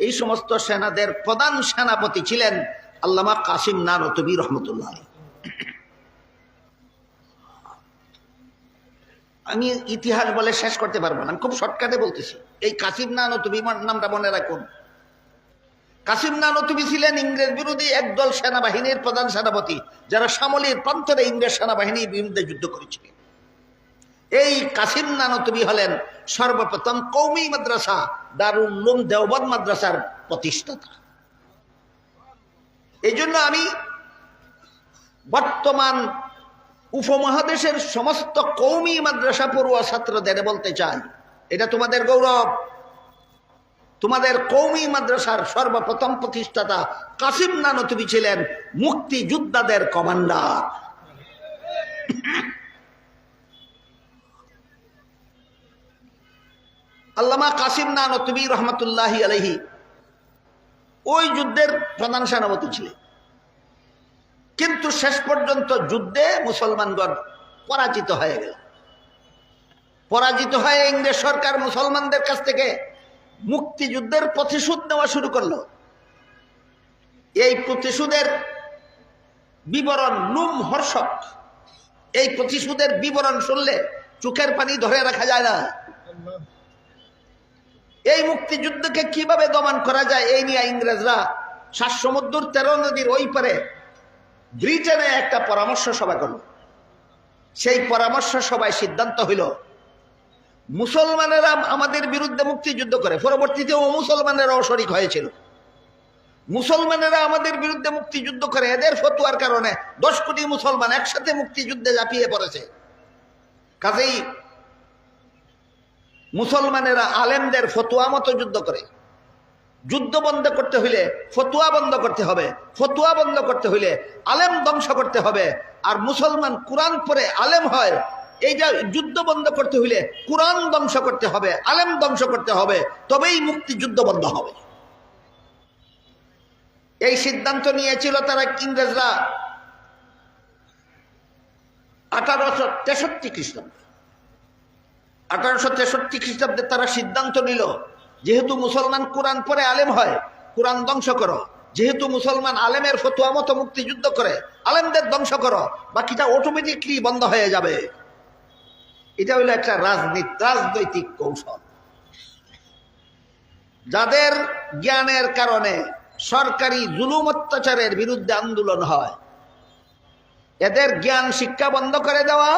এই সমস্ত সেনাদের প্রধান সেনাপতি ছিলেন আল্লামা কাসিম নানতুবি রহমতুল্লাহ আলাইহি। আমি ইতিহাস বলে শেষ করতে পারবো না, আমি খুব শর্টকাটে বলতেছি। এই কাসিম নানতুবি নামটা মনে রাখুন। কাসিম নানতুবি ছিলেন ইংরেজ বিরোধী একদল সেনাবাহিনীর প্রধান সেনাপতি, যারা শামলীর প্রান্তরে ইংরেজ সেনাবাহিনীর বিরুদ্ধে যুদ্ধ করেছিলেন। এই কাসিম নানতুবি হলেন সর্বপ্রথম কওমি মাদ্রাসা দারুল উলুম দেওবন্দ মাদ্রাসার প্রতিষ্ঠাতা। এই জন্য আমি বর্তমান উপমহাদেশের সমস্ত কওমি মাদ্রাসা পড়ুয়া ছাত্রদের বলতে চাই, এটা তোমাদের গৌরব। তোমাদের কওমি মাদ্রাসার সর্বপ্রথম প্রতিষ্ঠাতা কাসিম নানতুবি ছিলেন মুক্তিযোদ্ধাদের কমান্ডার। আল্লামা কাসিম নানতুবি রহমতুল্লাহি আলাইহি ওই যুদ্ধের প্রধান সেনাপতি ছিলেন। কিন্তু শেষ পর্যন্ত যুদ্ধে মুসলমানগণ পরাজিত হয়ে গেল। পরাজিত হয়ে ইংরেজ সরকার মুসলমানদের কাছ থেকে মুক্তিযুদ্ধের প্রতিশোধ নেওয়া শুরু করলো। এই প্রতিশোধের বিবরণ লোমহর্ষক। এই প্রতিশোধের বিবরণ শুনলে চোখের পানি ধরে রাখা যায় না। এই মুক্তিযুদ্ধকে কিভাবে দমন করা যায় এই নিয়ে ইংরেজরা 7 সমুদ্র 13 নদীর ওই পারে ব্রিটেনে একটা পরামর্শ সভা করল। সেই পরামর্শ সভায় সিদ্ধান্ত হইল, মুসলমানেরা আমাদের বিরুদ্ধে মুক্তিযুদ্ধ করে, পরবর্তীতেও মুসলমানেরাও শরিক হয়েছিল। মুসলমানেরা আমাদের বিরুদ্ধে মুক্তিযুদ্ধ করে, এদের ফতোয়ার কারণে 10 কোটি মুসলমান একসাথে মুক্তিযুদ্ধে ঝাঁপিয়ে পড়েছে। কাজেই মুসলমানেরা আলেমদের ফতুয়া মতো যুদ্ধ করে। যুদ্ধ বন্ধ করতে হইলে ফতুয়া বন্ধ করতে হবে, ফতুয়া বন্ধ করতে হইলে আলেম ধ্বংস করতে হবে। আর মুসলমান কোরআন পড়ে আলেম হয়, এইটা যুদ্ধ বন্ধ করতে হইলে কোরআন ধ্বংস করতে হবে, আলেম ধ্বংস করতে হবে, তবেই মুক্তিযুদ্ধ বন্ধ হবে। এই সিদ্ধান্ত নিয়েছিল তারা ইংরেজরা 1863 খ্রিস্টাব্দে। 1863 খ্রিস্টাব্দে তারা সিদ্ধান্ত নিল, যেহেতু মুসলমান কোরআন পড়ে আলেম হয়, কোরআন ধ্বংস করো। যেহেতু মুসলমান আলেমের ফতোয়া মতো মুক্তিযুদ্ধ করে, আলেমদের ধ্বংস করো, বাকিটা অটোমেটিকলি বন্ধ হয়ে যাবে। এটা হলো একটা রাজনৈতিক কৌশল। যাদের জ্ঞানের কারণে সরকারি জুলুম অত্যাচারের বিরুদ্ধে আন্দোলন হয়, এদের জ্ঞান শিক্ষা বন্ধ করে দেওয়া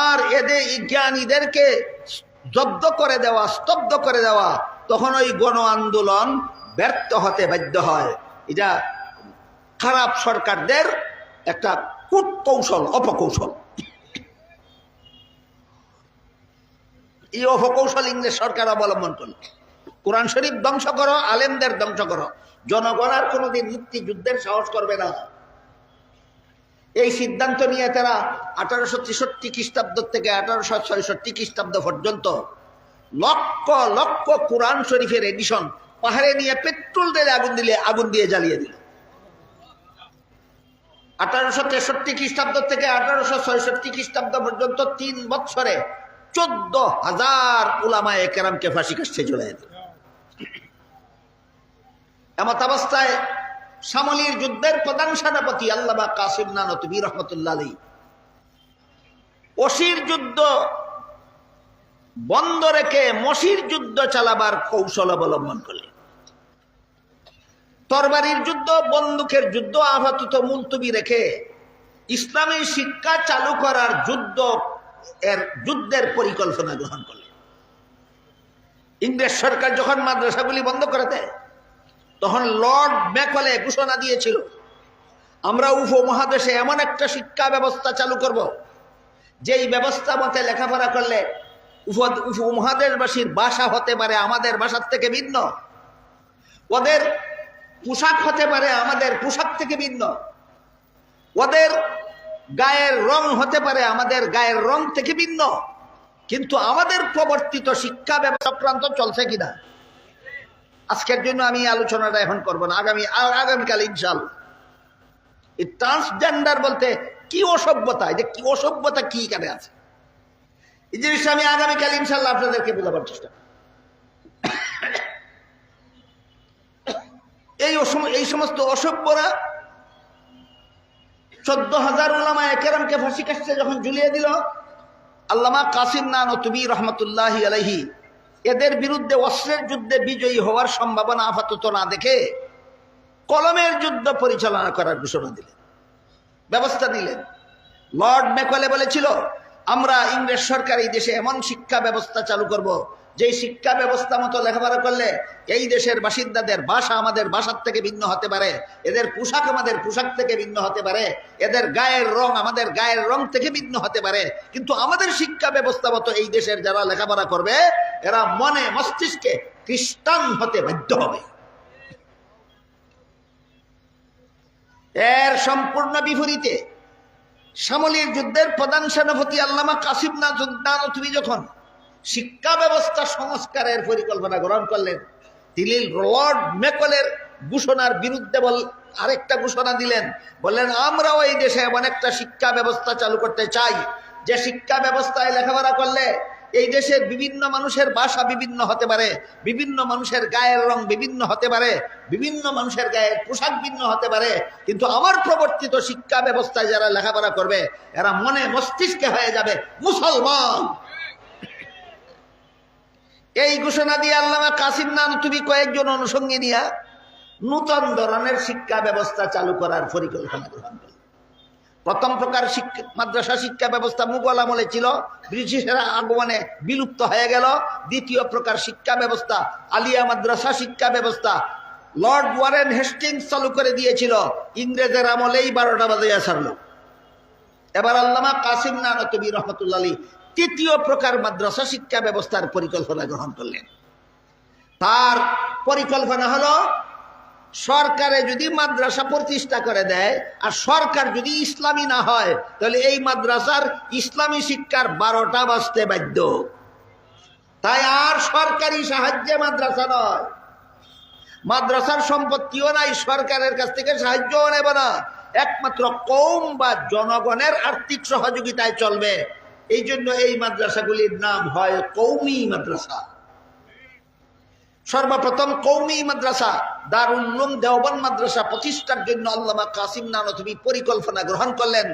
আর এদের জ্ঞানীদেরকে জব্দ করে দেওয়া, স্তব্ধ করে দেওয়া, তখন ওই গণ আন্দোলন ব্যর্থ হতে বাধ্য হয়। এটা খারাপ সরকারদের একটা কূটকৌশল, অপকৌশল। এই অপকৌশল ইংরেজ সরকার অবলম্বন করল। কোরআন শরীফ ধ্বংস করো, আলেমদের ধ্বংস করো, জনগণ আর কোনোদিন মুক্তিযুদ্ধের সাহস করবে না। এই সিদ্ধান্ত নিয়ে তারা 1863 খ্রিস্টাব্দ থেকে 1866 খ্রিস্টাব্দ পর্যন্ত লক্ষ লক্ষ কোরআন শরীফের এডিশন পাহাড়ে নিয়ে পেট্রোল ঢেলে আগুন দিয়ে জ্বালিয়ে দিল। 1863 খ্রিস্টাব্দ থেকে 1866 খ্রিস্টাব্দ পর্যন্ত 3 বছরে 14,000 উলামায়ে কেরামকে ফাঁসি কাষ্ঠে ঝুলিয়ে দিল। এমত অবস্থায় সামলির যুদ্ধের প্রধান সেনাপতি আল্লামা কাসিম নানতুবি রহমতুল্লাহ আলাইহি অসির যুদ্ধ বন্ধ রেখে মসির যুদ্ধ চালাবার কৌশল অবলম্বন করলেন। তরবারির যুদ্ধ, বন্দুকের যুদ্ধ আপাতত মুলতবি রেখে ইসলামী শিক্ষা চালু করার যুদ্ধের পরিকল্পনা গ্রহণ করলেন। ইংরেজ সরকার যখন মাদ্রাসাগুলি বন্ধ করে দেয়, তখন লর্ড ম্যাকলে ঘোষণা দিয়েছিল, আমরা উপমহাদেশে এমন একটা শিক্ষা ব্যবস্থা চালু করব, যেই ব্যবস্থা মতে লেখাপড়া করলে উপমহাদেশবাসীর ভাষা হতে পারে আমাদের ভাষার থেকে ভিন্ন, ওদের পোশাক হতে পারে আমাদের পোশাক থেকে ভিন্ন, ওদের গায়ের রং হতে পারে আমাদের গায়ের রং থেকে ভিন্ন, কিন্তু আমাদের প্রবর্তিত শিক্ষা ব্যবস্থা চক্রান্ত চলছে কিনা। আজকের জন্য আমি আলোচনাটা এখন করবো না, আগামীকাল ইনশাআল্লাহ। এই ট্রান্সজেন্ডার বলতে কি অসভ্যতা, যে কি অসভ্যতা কি কানে আছে, এই জিনিসটা আমি আগামীকাল ইনশাআল্লাহ আপনাদেরকে বোঝাবার চেষ্টা করব। এই সমস্ত অসভ্যরা 14,000 উলামায়ে কেরামকে ফাঁসি কাষ্ঠে যখন ঝুলিয়ে দিল, আল্লামা কাসিম নানতুবি রহমতুল্লাহি আলাইহি এদের বিরুদ্ধে অস্ত্রের যুদ্ধে বিজয়ী হওয়ার সম্ভাবনা আপাতত না দেখে কলমের যুদ্ধ পরিচালনা করার ঘোষণা দিলেন, ব্যবস্থা নিলেন। লর্ড ম্যাকলে বলেছিল, আমরা ইংরেজ সরকার এই দেশে এমন শিক্ষা ব্যবস্থা চালু করব, যেই শিক্ষা ব্যবস্থা মতো লেখাপড়া করলে এই দেশের বাসিন্দাদের ভাষা আমাদের ভাষার থেকে ভিন্ন হতে পারে, এদের পোশাক আমাদের পোশাক থেকে ভিন্ন হতে পারে, এদের গায়ের রং আমাদের গায়ের রং থেকে ভিন্ন হতে পারে, কিন্তু আমাদের শিক্ষা ব্যবস্থা মতো এই দেশের যারা লেখাপড়া করবে এরা মনে মস্তিষ্কে খ্রিস্টান হতে বাধ্য হবে। এর সম্পূর্ণ বিপরীতে সামলির যুদ্ধের প্রধান সেনাপতি আল্লামা কাসিম নানতুবি যখন শিক্ষা ব্যবস্থা সংস্কারের পরিকল্পনা গ্রহণ করলেন, তিনি লর্ড ম্যাকলের ঘোষণার বিরুদ্ধে আরেকটা ঘোষণা দিলেন, বললেন, আমরাও এই দেশে এমন একটা শিক্ষা ব্যবস্থা চালু করতে চাই, যে শিক্ষা ব্যবস্থায় লেখাপড়া করলে এই দেশের বিভিন্ন মানুষের ভাষা বিভিন্ন হতে পারে, বিভিন্ন মানুষের গায়ের রং বিভিন্ন হতে পারে, বিভিন্ন মানুষের গায়ের পোশাক ভিন্ন হতে পারে, কিন্তু আমার প্রবর্তিত শিক্ষা ব্যবস্থায় যারা লেখাপড়া করবে এরা মনে মস্তিষ্কে হয়ে যাবে মুসলমান। এই ঘোষণা দিয়ে আল্লামা কাসিম নানতুবি কয়েকজন অনুষঙ্গী নিয়ে নূতন ধরনের শিক্ষা ব্যবস্থা চালু করার পরিকল্পনা গ্রহণ করলেন। প্রথম প্রকার মাদ্রাসা শিক্ষা ব্যবস্থা মুঘল আমলে ছিল, ব্রিটিশের আগমনে বিলুপ্ত হয়ে গেল। দ্বিতীয় প্রকার শিক্ষা ব্যবস্থা আলিয়া মাদ্রাসা শিক্ষা ব্যবস্থা লর্ড ওয়ারেন হেস্টিংস চালু করে দিয়েছিল, ইংরেজের আমলেই 12টা বাজে ছাড়ল। এবার আল্লামা কাসিম নানতুবি রহমতুল্লাহ আলাইহি তৃতীয় প্রকার মাদ্রাসা শিক্ষা ব্যবস্থার পরিকল্পনা গ্রহণ করলেন। তার পরিকল্পনা হলো, সরকারে যদি মাদ্রাসা প্রতিষ্ঠা করে দেয় আর সরকার যদি ইসলামী না হয়, তাহলে এই মাদ্রাসার ইসলামী শিক্ষার 12টা বাজতে বাধ্য। তাই আর সরকারি সাহায্যে মাদ্রাসা নয়, মাদ্রাসার সম্পত্তিও নাই, সরকারের কাছ থেকে সাহায্যও নেব না, একমাত্র কওম বা জনগণের আর্থিক সহযোগিতায় চলবে। এই জন্য এই মাদ্রাসাগুলির নাম হয় কওমি মাদ্রাসা। সর্বপ্রথম কওমি মাদ্রাসা দারুল উলুম দেওবন্দ মাদ্রাসা প্রতিষ্ঠার জন্য আল্লামা কাসিম নানতুবি পরিকল্পনা গ্রহণ করলেন।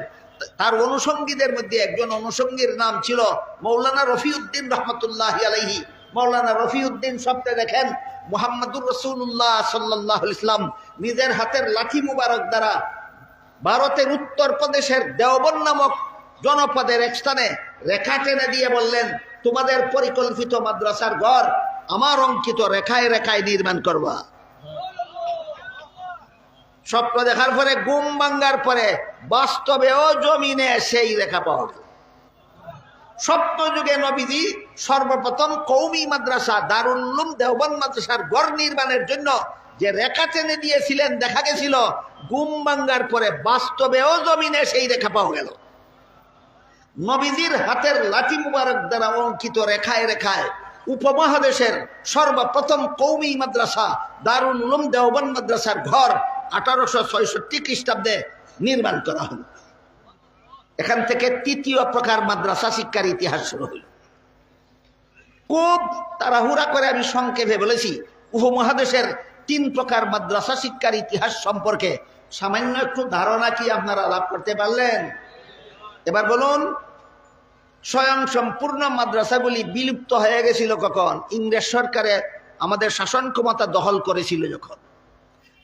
তার অনুষঙ্গীদের মধ্যে একজন অনুষঙ্গীর নাম ছিল মৌলানা রফিউদ্দিন রহমতুল্লাহি আলাইহি। মৌলানা রফিউদ্দিন শব্দে দেখেন মুহাম্মদুর রাসূলুল্লাহ সাল্লাল্লাহু আলাইহি ওয়াসাল্লাম নিজের হাতের লাঠি মুবারক দ্বারা ভারতের উত্তর প্রদেশের দেওবন্দ নামক জনপদের এক স্থানে রেখা টেনে দিয়ে বললেন, তোমাদের পরিকল্পিত মাদ্রাসার ঘর আমার অঙ্কিত রেখায় রেখায় নির্মাণ করবা। স্বপ্ন দেখার পরে, ঘুম ভাঙ্গার পরে বাস্তবেও জমিনে সেই রেখা পাওয়া গেল। স্বপ্ন যুগে নবীজি সর্বপ্রথম কওমি মাদ্রাসা দারুল উলুম দেওবন্দ মাদ্রাসার ঘর নির্মাণের জন্য যে রেখা টেনে দিয়েছিলেন, দেখা গেছিল ঘুম ভাঙ্গার পরে বাস্তবেও জমিনে সেই রেখা পাওয়া গেল। নবীজির হাতের লাঠি মুবারক দ্বারা অঙ্কিত রেখায় রেখায় উপমহাদেশের সর্বপ্রথম কওমি মাদ্রাসা দারুল উলুম দেওবন্দ মাদ্রাসার ঘর 1866 খ্রিস্টাব্দে নির্মাণ করা হল। এখান থেকে তৃতীয় প্রকার মাদ্রাসা শিক্ষার ইতিহাস শুরু হল। খুব তাড়াহুড়া করে আমি সংক্ষেপে বলেছি, উপমহাদেশের 3 প্রকার মাদ্রাসা শিক্ষার ইতিহাস সম্পর্কে সামান্য একটু ধারণা কি আপনারা লাভ করতে পারলেন? এবার বলুন, স্বয়ং সম্পূর্ণ মাদ্রাসাগুলি বিলুপ্ত হয়ে গেছিল কখন? ইংরেজ সরকারে আমাদের শাসন ক্ষমতা দখল করেছিল যখন।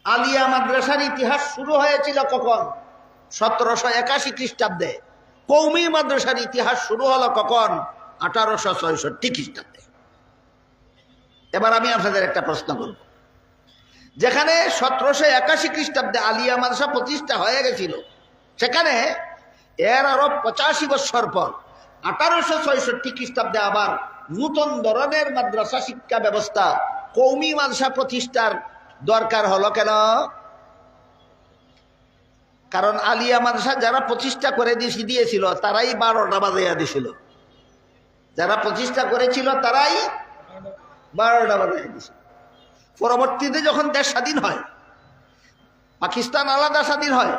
আলিয়া মাদ্রাসার ইতিহাস শুরু হয়েছিল কখন? 1781 খ্রিস্টাব্দে। কওমি মাদ্রাসার ইতিহাস শুরু হলো কখন? 1866 খ্রিস্টাব্দে। এবার আমি আপনাদের একটা প্রশ্ন করব, যেখানে 1781 খ্রিস্টাব্দে আলিয়া মাদ্রাসা প্রতিষ্ঠা হয়ে গেছিল, সেখানে এর আরো 85 বছর পর 1866 খ্রিস্টাব্দে আবার নতুন ধরনের মাদ্রাসা শিক্ষা ব্যবস্থা কওমি মাদ্রাসা প্রতিষ্ঠার দরকার হলো কেন? কারণ আলিয়া মাদ্রাসা যারা প্রতিষ্ঠা করে দিয়েছিল তারাই 12টা বাজাইয়া দিছিল। যারা প্রতিষ্ঠা করেছিল তারাই 12টা বাজাইয়া দিছিল। পরবর্তীতে যখন দেশ স্বাধীন হয়, পাকিস্তান আলাদা স্বাধীন হয়,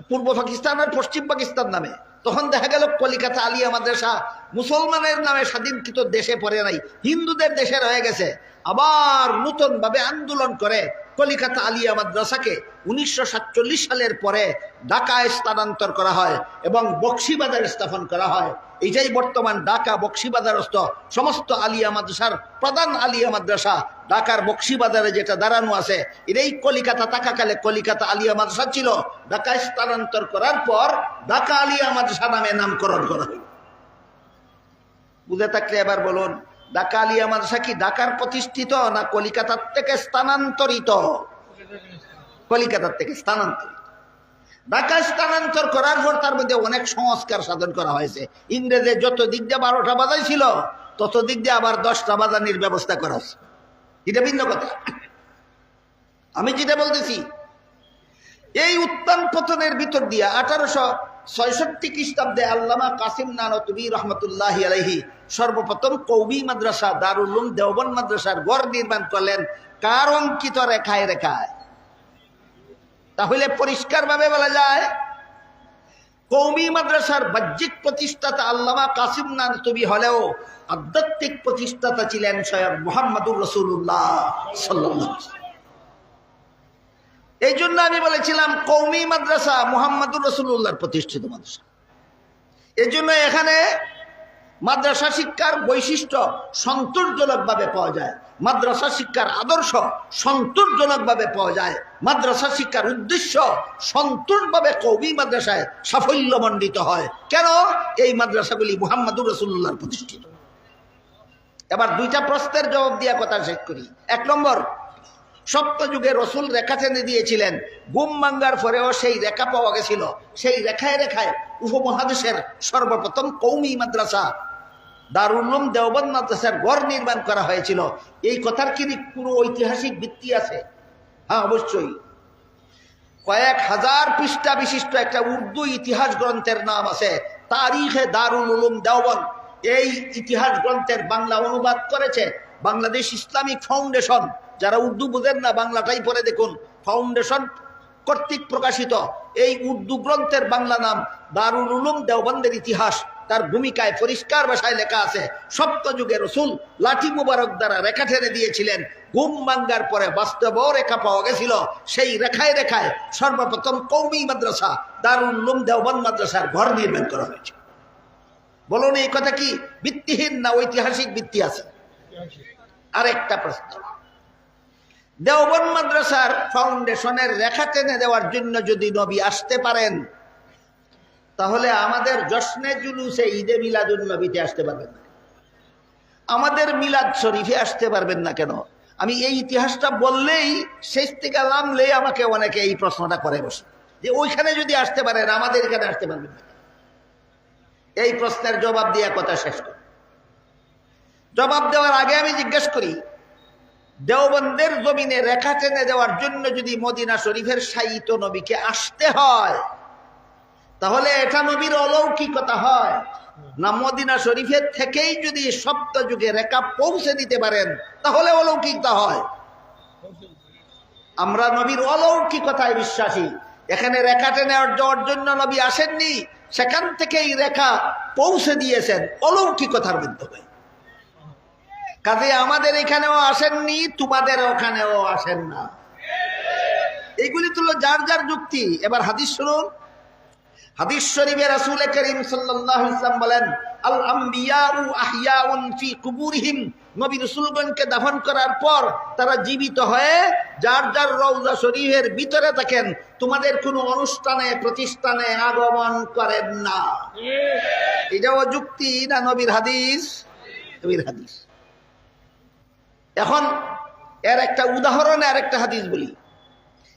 পূর্ব পাকিস্তান আর পশ্চিম পাকিস্তান নামে, তখন দেখা গেল কলিকাতা আলিয়া মাদ্রাসা মুসলমানের নামে স্বাধীনকৃত দেশে পড়ে নাই, হিন্দুদের দেশে রয়ে গেছে। আবার নতুন ভাবে আন্দোলন করে কলিকাতা আলিয়া মাদ্রাসাকে 1947 সালের পরে ঢাকায় স্থানান্তর করা হয় এবং বক্সিবাজার স্থাপন করা হয়। এটাই বর্তমান ঢাকা বক্সিবাজারস্থ সমস্ত আলিয়া মাদ্রাসার প্রধান আলিয়া মাদ্রাসা। ঢাকার বক্সিবাজারে যেটা দাঁড়ানো আছে, এটাই কলিকাতা থাকাকালে কলিকাতা আলিয়া মাদ্রাসা ছিল। ঢাকায় স্থানান্তর করার পর ঢাকা আলিয়া মাদ্রাসা নামে নামকরণ করা হল। বুঝে থাকলে এবার বলুন, ঢাকা আলিয়া মাদ্রাসা কি ঢাকার প্রতিষ্ঠিত না কলিকাতার থেকে স্থানান্তরিত? কলিকাতার থেকে স্থানান্তরিত। ঢাকা স্থানান্তর করার পর তার মধ্যে অনেক সংস্কার সাধন করা হয়েছে। ইংরেজে যত দিক দিয়ে 12টা বাজাই ছিল, তত দিক দিয়ে আবার 10টা বাজানির ব্যবস্থা করা হয়েছে। এটা ভিন্ন কথা। আমি যেটা বলতেছি, এই উত্থান পতনের ভিতর দিয়ে 1866 খ্রিস্টাব্দে আল্লামা কাসিম নানতুবি রহমতুল্লাহি আলাইহি সর্বপ্রথম কওমি মাদ্রাসা দারুল উলুম দেওবন্দ মাদ্রাসার ঘর নির্মাণ করলেন। কার অঙ্কিত রেখায় রেখায়? তাহলে পরিষ্কারভাবে বলা যায়, কওমি মাদ্রাসার বাহ্যিক প্রতিষ্ঠাতা আল্লামা কাসিম নানতুবি হলেও আধ্যাত্মিক প্রতিষ্ঠাতা ছিলেন স্বয়ং মুহাম্মদুর রাসূলুল্লাহ সাল্লাল্লাহু আলাইহি ওয়াসাল্লাম। এই জন্য আমি বলেছিলাম কওমি মাদ্রাসা মুহাম্মদুর রাসূলুল্লাহর প্রতিষ্ঠিত মাদ্রাসা। এই জন্য এখানে মাদ্রাসা শিক্ষার বৈশিষ্ট্য সন্তোষজনকভাবে পাওয়া যায়, মাদ্রাসা শিক্ষার আদর্শ সন্তোষজনকভাবে পাওয়া যায়, মাদ্রাসা শিক্ষার উদ্দেশ্য সন্তোষভাবে কওমি মাদ্রাসায় সাফল্যমণ্ডিত হয়। কেন? এই মাদ্রাসাগুলি মুহাম্মদুর রাসূলুল্লাহর প্রতিষ্ঠিত। এবার 2টা প্রশ্নের জবাব দিয়া কথা শেষ করি। 1 নম্বর, সপ্ত যুগে রসুল রেখা টেনে দিয়েছিলেন, ঘুম ভাঙ্গার পরেও সেই রেখা পাওয়া গেছিল। সেই রেখায় রেখায় উপমহাদেশের সর্বপ্রথম কৌমি মাদ্রাসা দারুল উলুম দেওবন্দ মাদ্রাসার গড় নির্মাণ করা হয়েছিল। এই কথার কি পুরো ঐতিহাসিক ভিত্তি আছে? হ্যাঁ, অবশ্যই। কয়েক হাজার পৃষ্ঠা বিশিষ্ট একটা উর্দু ইতিহাস গ্রন্থের নাম আছে তারিখে দারুল উলুম দেওবন্দ। এই ইতিহাস গ্রন্থের বাংলা অনুবাদ করেছে বাংলাদেশ ইসলামিক ফাউন্ডেশন। যারা উর্দু বুঝেন না, বাংলাটাই পড়ে দেখুন। ফাউন্ডেশন কর্তৃক প্রকাশিত এই উর্দু গ্রন্থের বাংলা নাম দারুল উলুম দেওবন্দের ইতিহাস। তার ভূমিকায় পরিষ্কার ভাষায় লেখা আছে, সপ্ত যুগে রসুল লাঠি মুবারক দ্বারা রেখা টেনে দিয়েছিলেন। ঘুম ভাঙ্গার পরে বাস্তব রেখা পাওয়া গেছিল। সেই রেখায় রেখায় সর্বপ্রথম কৌমি মাদ্রাসা দারুল উলুম দেওবন্দ মাদ্রাসার ঘর নির্মাণ করা হয়েছে। বলুন, এই কথা কি ভিত্তিহীন না ঐতিহাসিক ভিত্তি আছে? আরেকটা প্রশ্ন, দেওবন্দ মাদ্রাসার ফাউন্ডেশনের রেখা টেনে দেওয়ার জন্য যদি নবী আসতে পারেন, তাহলে আমাদের জশ্নে জুলুসে ঈদে মিলাদুন নবীতে আসতে পারবেন না? আমাদের মিলাদ শরীফে আসতে পারবেন না কেন? আমি এই ইতিহাসটা বললেই, শেষ থেকে নামলেই আমাকে অনেকে এই প্রশ্নটা করে বসে যে ওইখানে যদি আসতে পারেন আমাদের এখানে আসতে পারবেন না। এই প্রশ্নের জবাব দিয়ে কথা শেষ করি। জবাব দেওয়ার আগে আমি জিজ্ঞেস করি, দেওবন্দের জমিনে রেখা টেনে দেওয়ার জন্য যদি মদিনা শরীফের শায়িত নবীকে আসতে হয়, তাহলে এটা নবীর অলৌকিকতা হয় না মদিনা শরীফের থেকেই যদি সপ্ত যুগে রেখা পৌঁছে দিতে পারেন তাহলে অলৌকিকতা হয়? আমরা নবীর অলৌকিকতায় বিশ্বাসী। এখানে রেখা টেনে দেওয়ার জন্য নবী আসেননি, সেখান থেকেই রেখা পৌঁছে দিয়েছেন অলৌকিকতার মাধ্যমে। কাজে আমাদের এখানেও আসেননি, তোমাদের ওখানেও আসেন না। এইগুলি তো যার যার যুক্তি। এবার হাদিস শুনুন। হাদিস শরীফে রাসূল করিম সাল্লাল্লাহু আলাইহি ওয়াসাল্লাম বলেন, আল আমবিয়াউ আহইয়াউন ফি কুবুরিহিম, নবী রাসূলগণকে দাফন করার পর তারা জীবিত হয়ে যার যার রওজা শরীফের ভিতরে থাকেন, তোমাদের কোনো অনুষ্ঠানে প্রতিষ্ঠানে আগমন করেন না। এটাও যুক্তি না নবীর হাদিস? নবীর হাদিস। এখন এর একটা উদাহরণ আর একটা হাদিস বলি।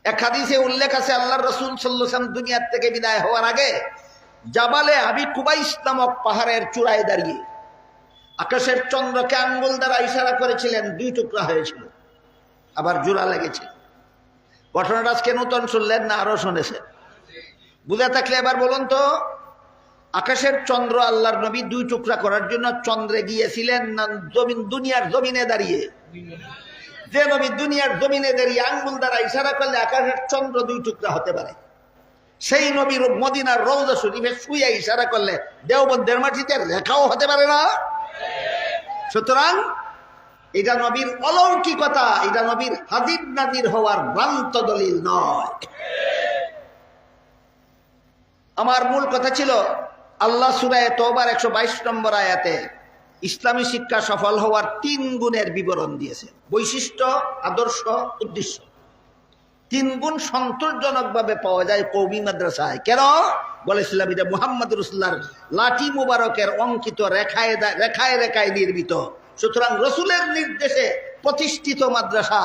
এক হাদিসে উল্লেখ আছে, আল্লাহর রাসূল সাল্লাল্লাহু আলাইহি ওয়াসাল্লাম দুনিয়ার থেকে বিদায় হওয়ার আগে জাবালে আবি কুবাইস নামক পাহাড়ের চূড়ায় দাঁড়িয়ে আকাশের চন্দ্রকে আঙ্গুল দ্বারা ইশারা করেছিলেন, দুই টুকরা হয়েছিল, আবার জোড়া লেগেছিল। ঘটনাটা আজকে নতুন শুনলেন না আরো শুনেছেন? বুঝে থাকলে এবার বলুন তো, আকাশের চন্দ্র আল্লাহর নবী দুই টুকরা করার জন্য চন্দ্রে গিয়েছিলেন না দুনিয়ার জমিনে দাঁড়িয়ে? যে নবী দুনিয়ার জমিনে দাঁড়িয়ে আঙ্গুল দ্বারা ইশারা করলে আকাশের চন্দ্র দুই টুকরা হতে পারে, সেই নবীর মদিনার রওজা শরীফে শুয়ে ইশারা করলে দেওবন্দের মাটিতে রেখাও হতে পারে না। সুতরাং এটা নবীর অলৌকিকতা, এটা নবীর হাদিদ নাদির হওয়ার ভ্রান্ত দলিল নয়। আমার মূল কথা ছিল, আল্লাহ সূরা তওবার 122 নম্বর আয়াতে ইসলামী শিক্ষা সফল হওয়ার 3 গুণের বিবরণ দিয়েছে। বৈশিষ্ট্য, আদর্শ, উদ্দেশ্য। 3 গুণ সন্তোষজনকভাবে পাওয়া যায় কওমি মাদ্রাসায়। কেন বলেছিলাম? এটা মুহাম্মদ রাসূলুল্লাহর লাঠি মুবারকের অঙ্কিত রেখায় রেখায় রেখায় নির্মিত। সুতরাং রসুলের নির্দেশে প্রতিষ্ঠিত মাদ্রাসা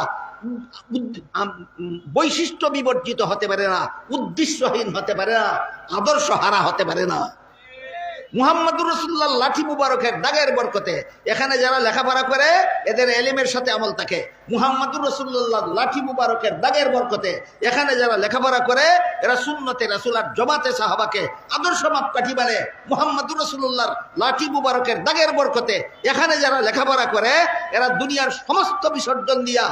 বৈশিষ্ট্য বিবর্জিত হতে পারে না, উদ্দেশ্যহীন হতে পারে না, আদর্শ হারা হতে পারে না। মুহাম্মদুর রাসূলুল্লাহ লাঠি মুবারকের দাগের বরকতে এখানে যারা লেখাপড়া করে এদের এলিমের সাথে আমল থাকে। মুহাম্মদুর রাসূলুল্লাহ লাঠি মুবারকের দাগের বরকতে এখানে যারা লেখাপড়া করে এরা সুন্নতে রাসূল আর জামাতে সাহাবাকে আদর্শ মাপকাঠি বলে। মুহাম্মদুর রাসূলুল্লাহর লাঠি মুবারকের দাগের বরকতে এখানে যারা লেখাপড়া করে এরা দুনিয়ার সমস্ত বিসর্জন দিয়া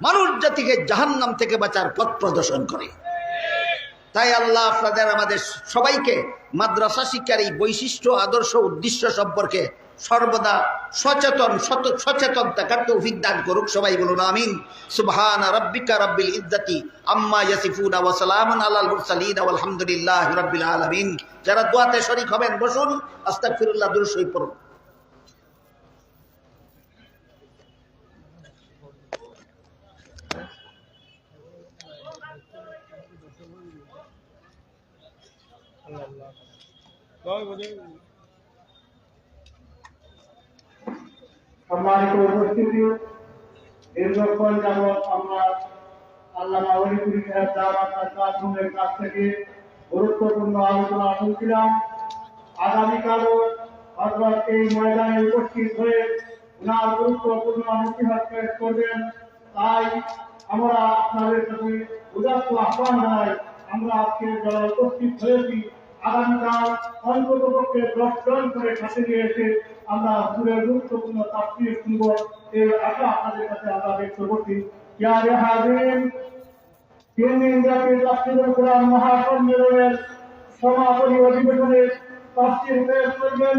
মানুষ জাতিকে জাহান্নাম থেকে বাঁচার পথ প্রদর্শন করে। তাই আল্লাহ আপনাদের আমাদের সবাইকে মাদ্রাসা শিক্ষার এই বৈশিষ্ট্য, আদর্শ, উদ্দেশ্য সম্পর্কে সর্বদা সচেতন থাকার তৌফিক দান করুক। সবাই বলুন আমিন। সুবহানা রাব্বিকা রাব্বিল ইজ্জাতি আম্মা ইয়াসিফুনা ওয়া সালামুন আলাল মুরসালিন ওয়া আলহামদুলিল্লাহি রাব্বিল আলামিন। যারা দোয়াতে শরীক হবেন বসুন, আস্তাগফিরুল্লাহ দুরূদ শরীফ পড়ুন। সম্মানিত উপস্থিতি, দীর্ঘক্ষণ যাবৎ আমরা আল্লামা ওলিপুরি সাহেব দাওয়াত কাজের কাছ থেকে গুরুত্বপূর্ণ আলোচনা শুনছিলাম। আগামীকালও হযরত এই ময়দানে উপস্থিত হয়ে উনার গুরুত্বপূর্ণ নসিহত পেশ করবেন। তাই আমরা আপনাদের কাছে উদাত্ত আহ্বান জানাই, আমরা আজকে যারা উপস্থিত হয়েছি আগামীকাল অন্তত পক্ষে 10 জন করে কাছে নিয়ে এসে আমরা হুজুরের গুরুত্বপূর্ণ তাফসীর শুনব, এই আশা আপনাদের কাছে আমরা ব্যক্ত করছি। প্রিয় হাজিরিন, 3 দিন ব্যাপী তাফসীরুল কুরআন মহাসম্মেলনের সমাপনী অধিবেশনে তাফসীর পেশ করবেন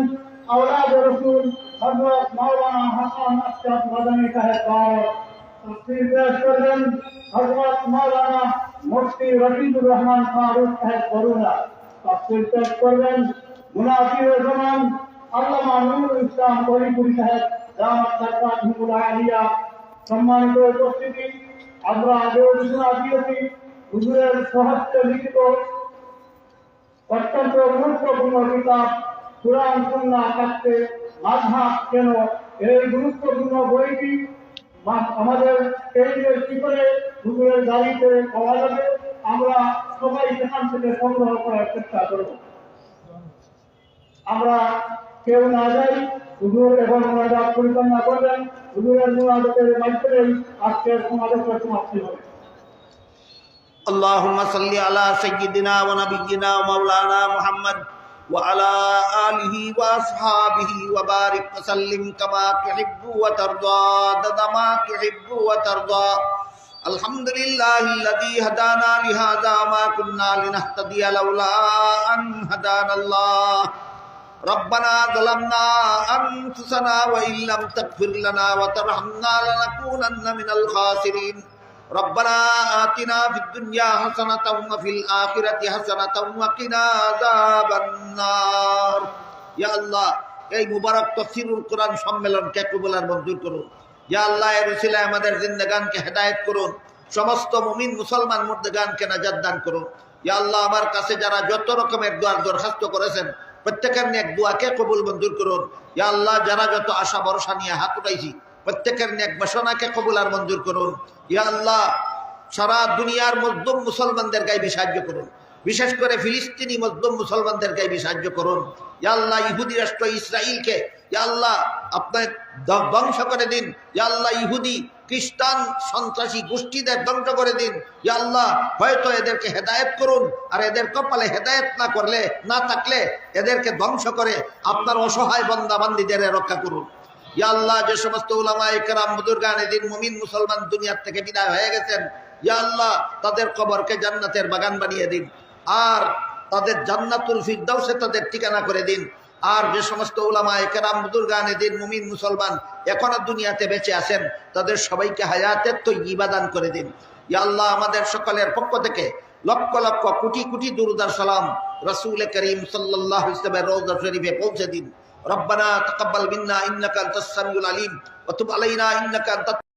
আওলাদে রাসূল হযরত মাওলানা হাসান আশরাফ মাদানী সাহেব ভারত। তাফসীর পেশ করবেন হযরত মাওলানা মুফতি রশিদুর রহমান ফারুক সাহেব বরুণা। তাফসীর পেশ করবেন মুনাফির জামান আল্লামা নুরুল ইসলাম ওলিপুরি সাহেব দামাত বরকাতুহুল আলিয়া। সম্মানিত উপস্থিতি, আমরা আগেও সূচনা দিয়েছি হুজুরের স্বহস্তে লিখিত অত্যন্ত গুরুত্বপূর্ণ কিতাব কুরআন সুন্নাহ থাকতে মাযহাব কেন, এই গুরুত্বপূর্ণ বইটি আমাদের কেন্দ্রের ভিতরে হুজুরের গাড়িতে পাওয়া যাবে। আমরা সবাই সেখান থেকে সংগ্রহ করার চেষ্টা করব। আমরা কেউ না যাই, হুজুর এবং মোনাজাত পরিচালনা করবেন। হুজুরের মোনাজাতের মাধ্যমে আজকের সমাবেশের সমাপ্তি হবে। اللهم صل على سيدنا ونبينا ومولانا محمد وعلى آله وأصحابه وبارك وسلم كما تحب وترضى عدد ما تحب وترضى. الحمد لله الذي هدانا لهذا ما كنا لنهتدي لولا أن هدانا الله. ربنا ظلمنا أنفسنا وإن لم تغفر لنا وترحمنا لنكونن من الخاسرين. ربنا آتنا في الدنيا حسنة وفي الآخرة حسنة وقنا عذاب النار. يا الله এই মুবারক তাফসীরুল কুরআন সম্মেলনকে কবুল আর মঞ্জুর করুন। ইয়া আল্লাহ, এর উসিলায় আমাদের জিন্দেগানকে হেদায়েত করুন, সমস্ত মুমিন মুসলমান মুর্দেগানকে নাজাত দান করুন। ইয়া আল্লাহ, আমার কাছে যারা যত রকমের দোয়ার দরখাস্ত করেছেন প্রত্যেকের নেক দোয়াকে কবুল মঞ্জুর করুন। ইয়া আল্লাহ, যারা যত আশা ভরসা নিয়ে হাত উঠাইছি প্রত্যেকের নেক বাসনাকে কবুল আর মঞ্জুর করুন। ইয়া আল্লাহ, সারা দুনিয়ার মজলুম মুসলমানদের গায়ে সাহায্য করুন, বিশেষ করে ফিলিস্তিনি মজলুম মুসলমানদের গায়ে সাহায্য করুন। ইয়া আল্লাহ, ইহুদি রাষ্ট্র ইসরাইলকে ইয়া আল্লাহ আপনি ধ্বংস করে দিন। ইয়া আল্লাহ, ইহুদি খ্রিস্টান সন্ত্রাসী গোষ্ঠীদের ধ্বংস করে দিন। ইয়া আল্লাহ, হয়তো এদেরকে হেদায়েত করুন, আর এদের কপালে হেদায়েত না করলে না থাকলে এদেরকে ধ্বংস করে আপনার অসহায় বান্দা বান্দীদের রক্ষা করুন। ইয়া আল্লাহ, যে সমস্ত উলামায়ে কেরাম বুজুর্গানে দিন মুমিন মুসলমান দুনিয়ার থেকে বিদায় হয়ে গেছেন, ইয়া আল্লাহ তাদের কবরকে জান্নাতের বাগান বানিয়ে দিন, আর তাদের জান্নাতুল ফিরদাউসে তাদের ঠিকানা করে দিন। আর যে সমস্ত উলামায়ে কেরাম বুজুর্গানে দিন মুমিন মুসলমান এখনো দুনিয়াতে বেঁচে আছেন তাদের সবাইকে হায়াতের তৈয়্যিবা দান করে দিন। ইয়া আল্লাহ, আমাদের সকলের পক্ষ থেকে লক্ষ লক্ষ কোটি কোটি দুরূদ আর সালাম রাসূল করিম সাল্লাল্লাহু আলাইহি ওয়াসাল্লামের রওজা শরীফে পৌঁছে দিন। ربنا تقبل منا إنك أنت السميع العليم وتب علينا إنك أنت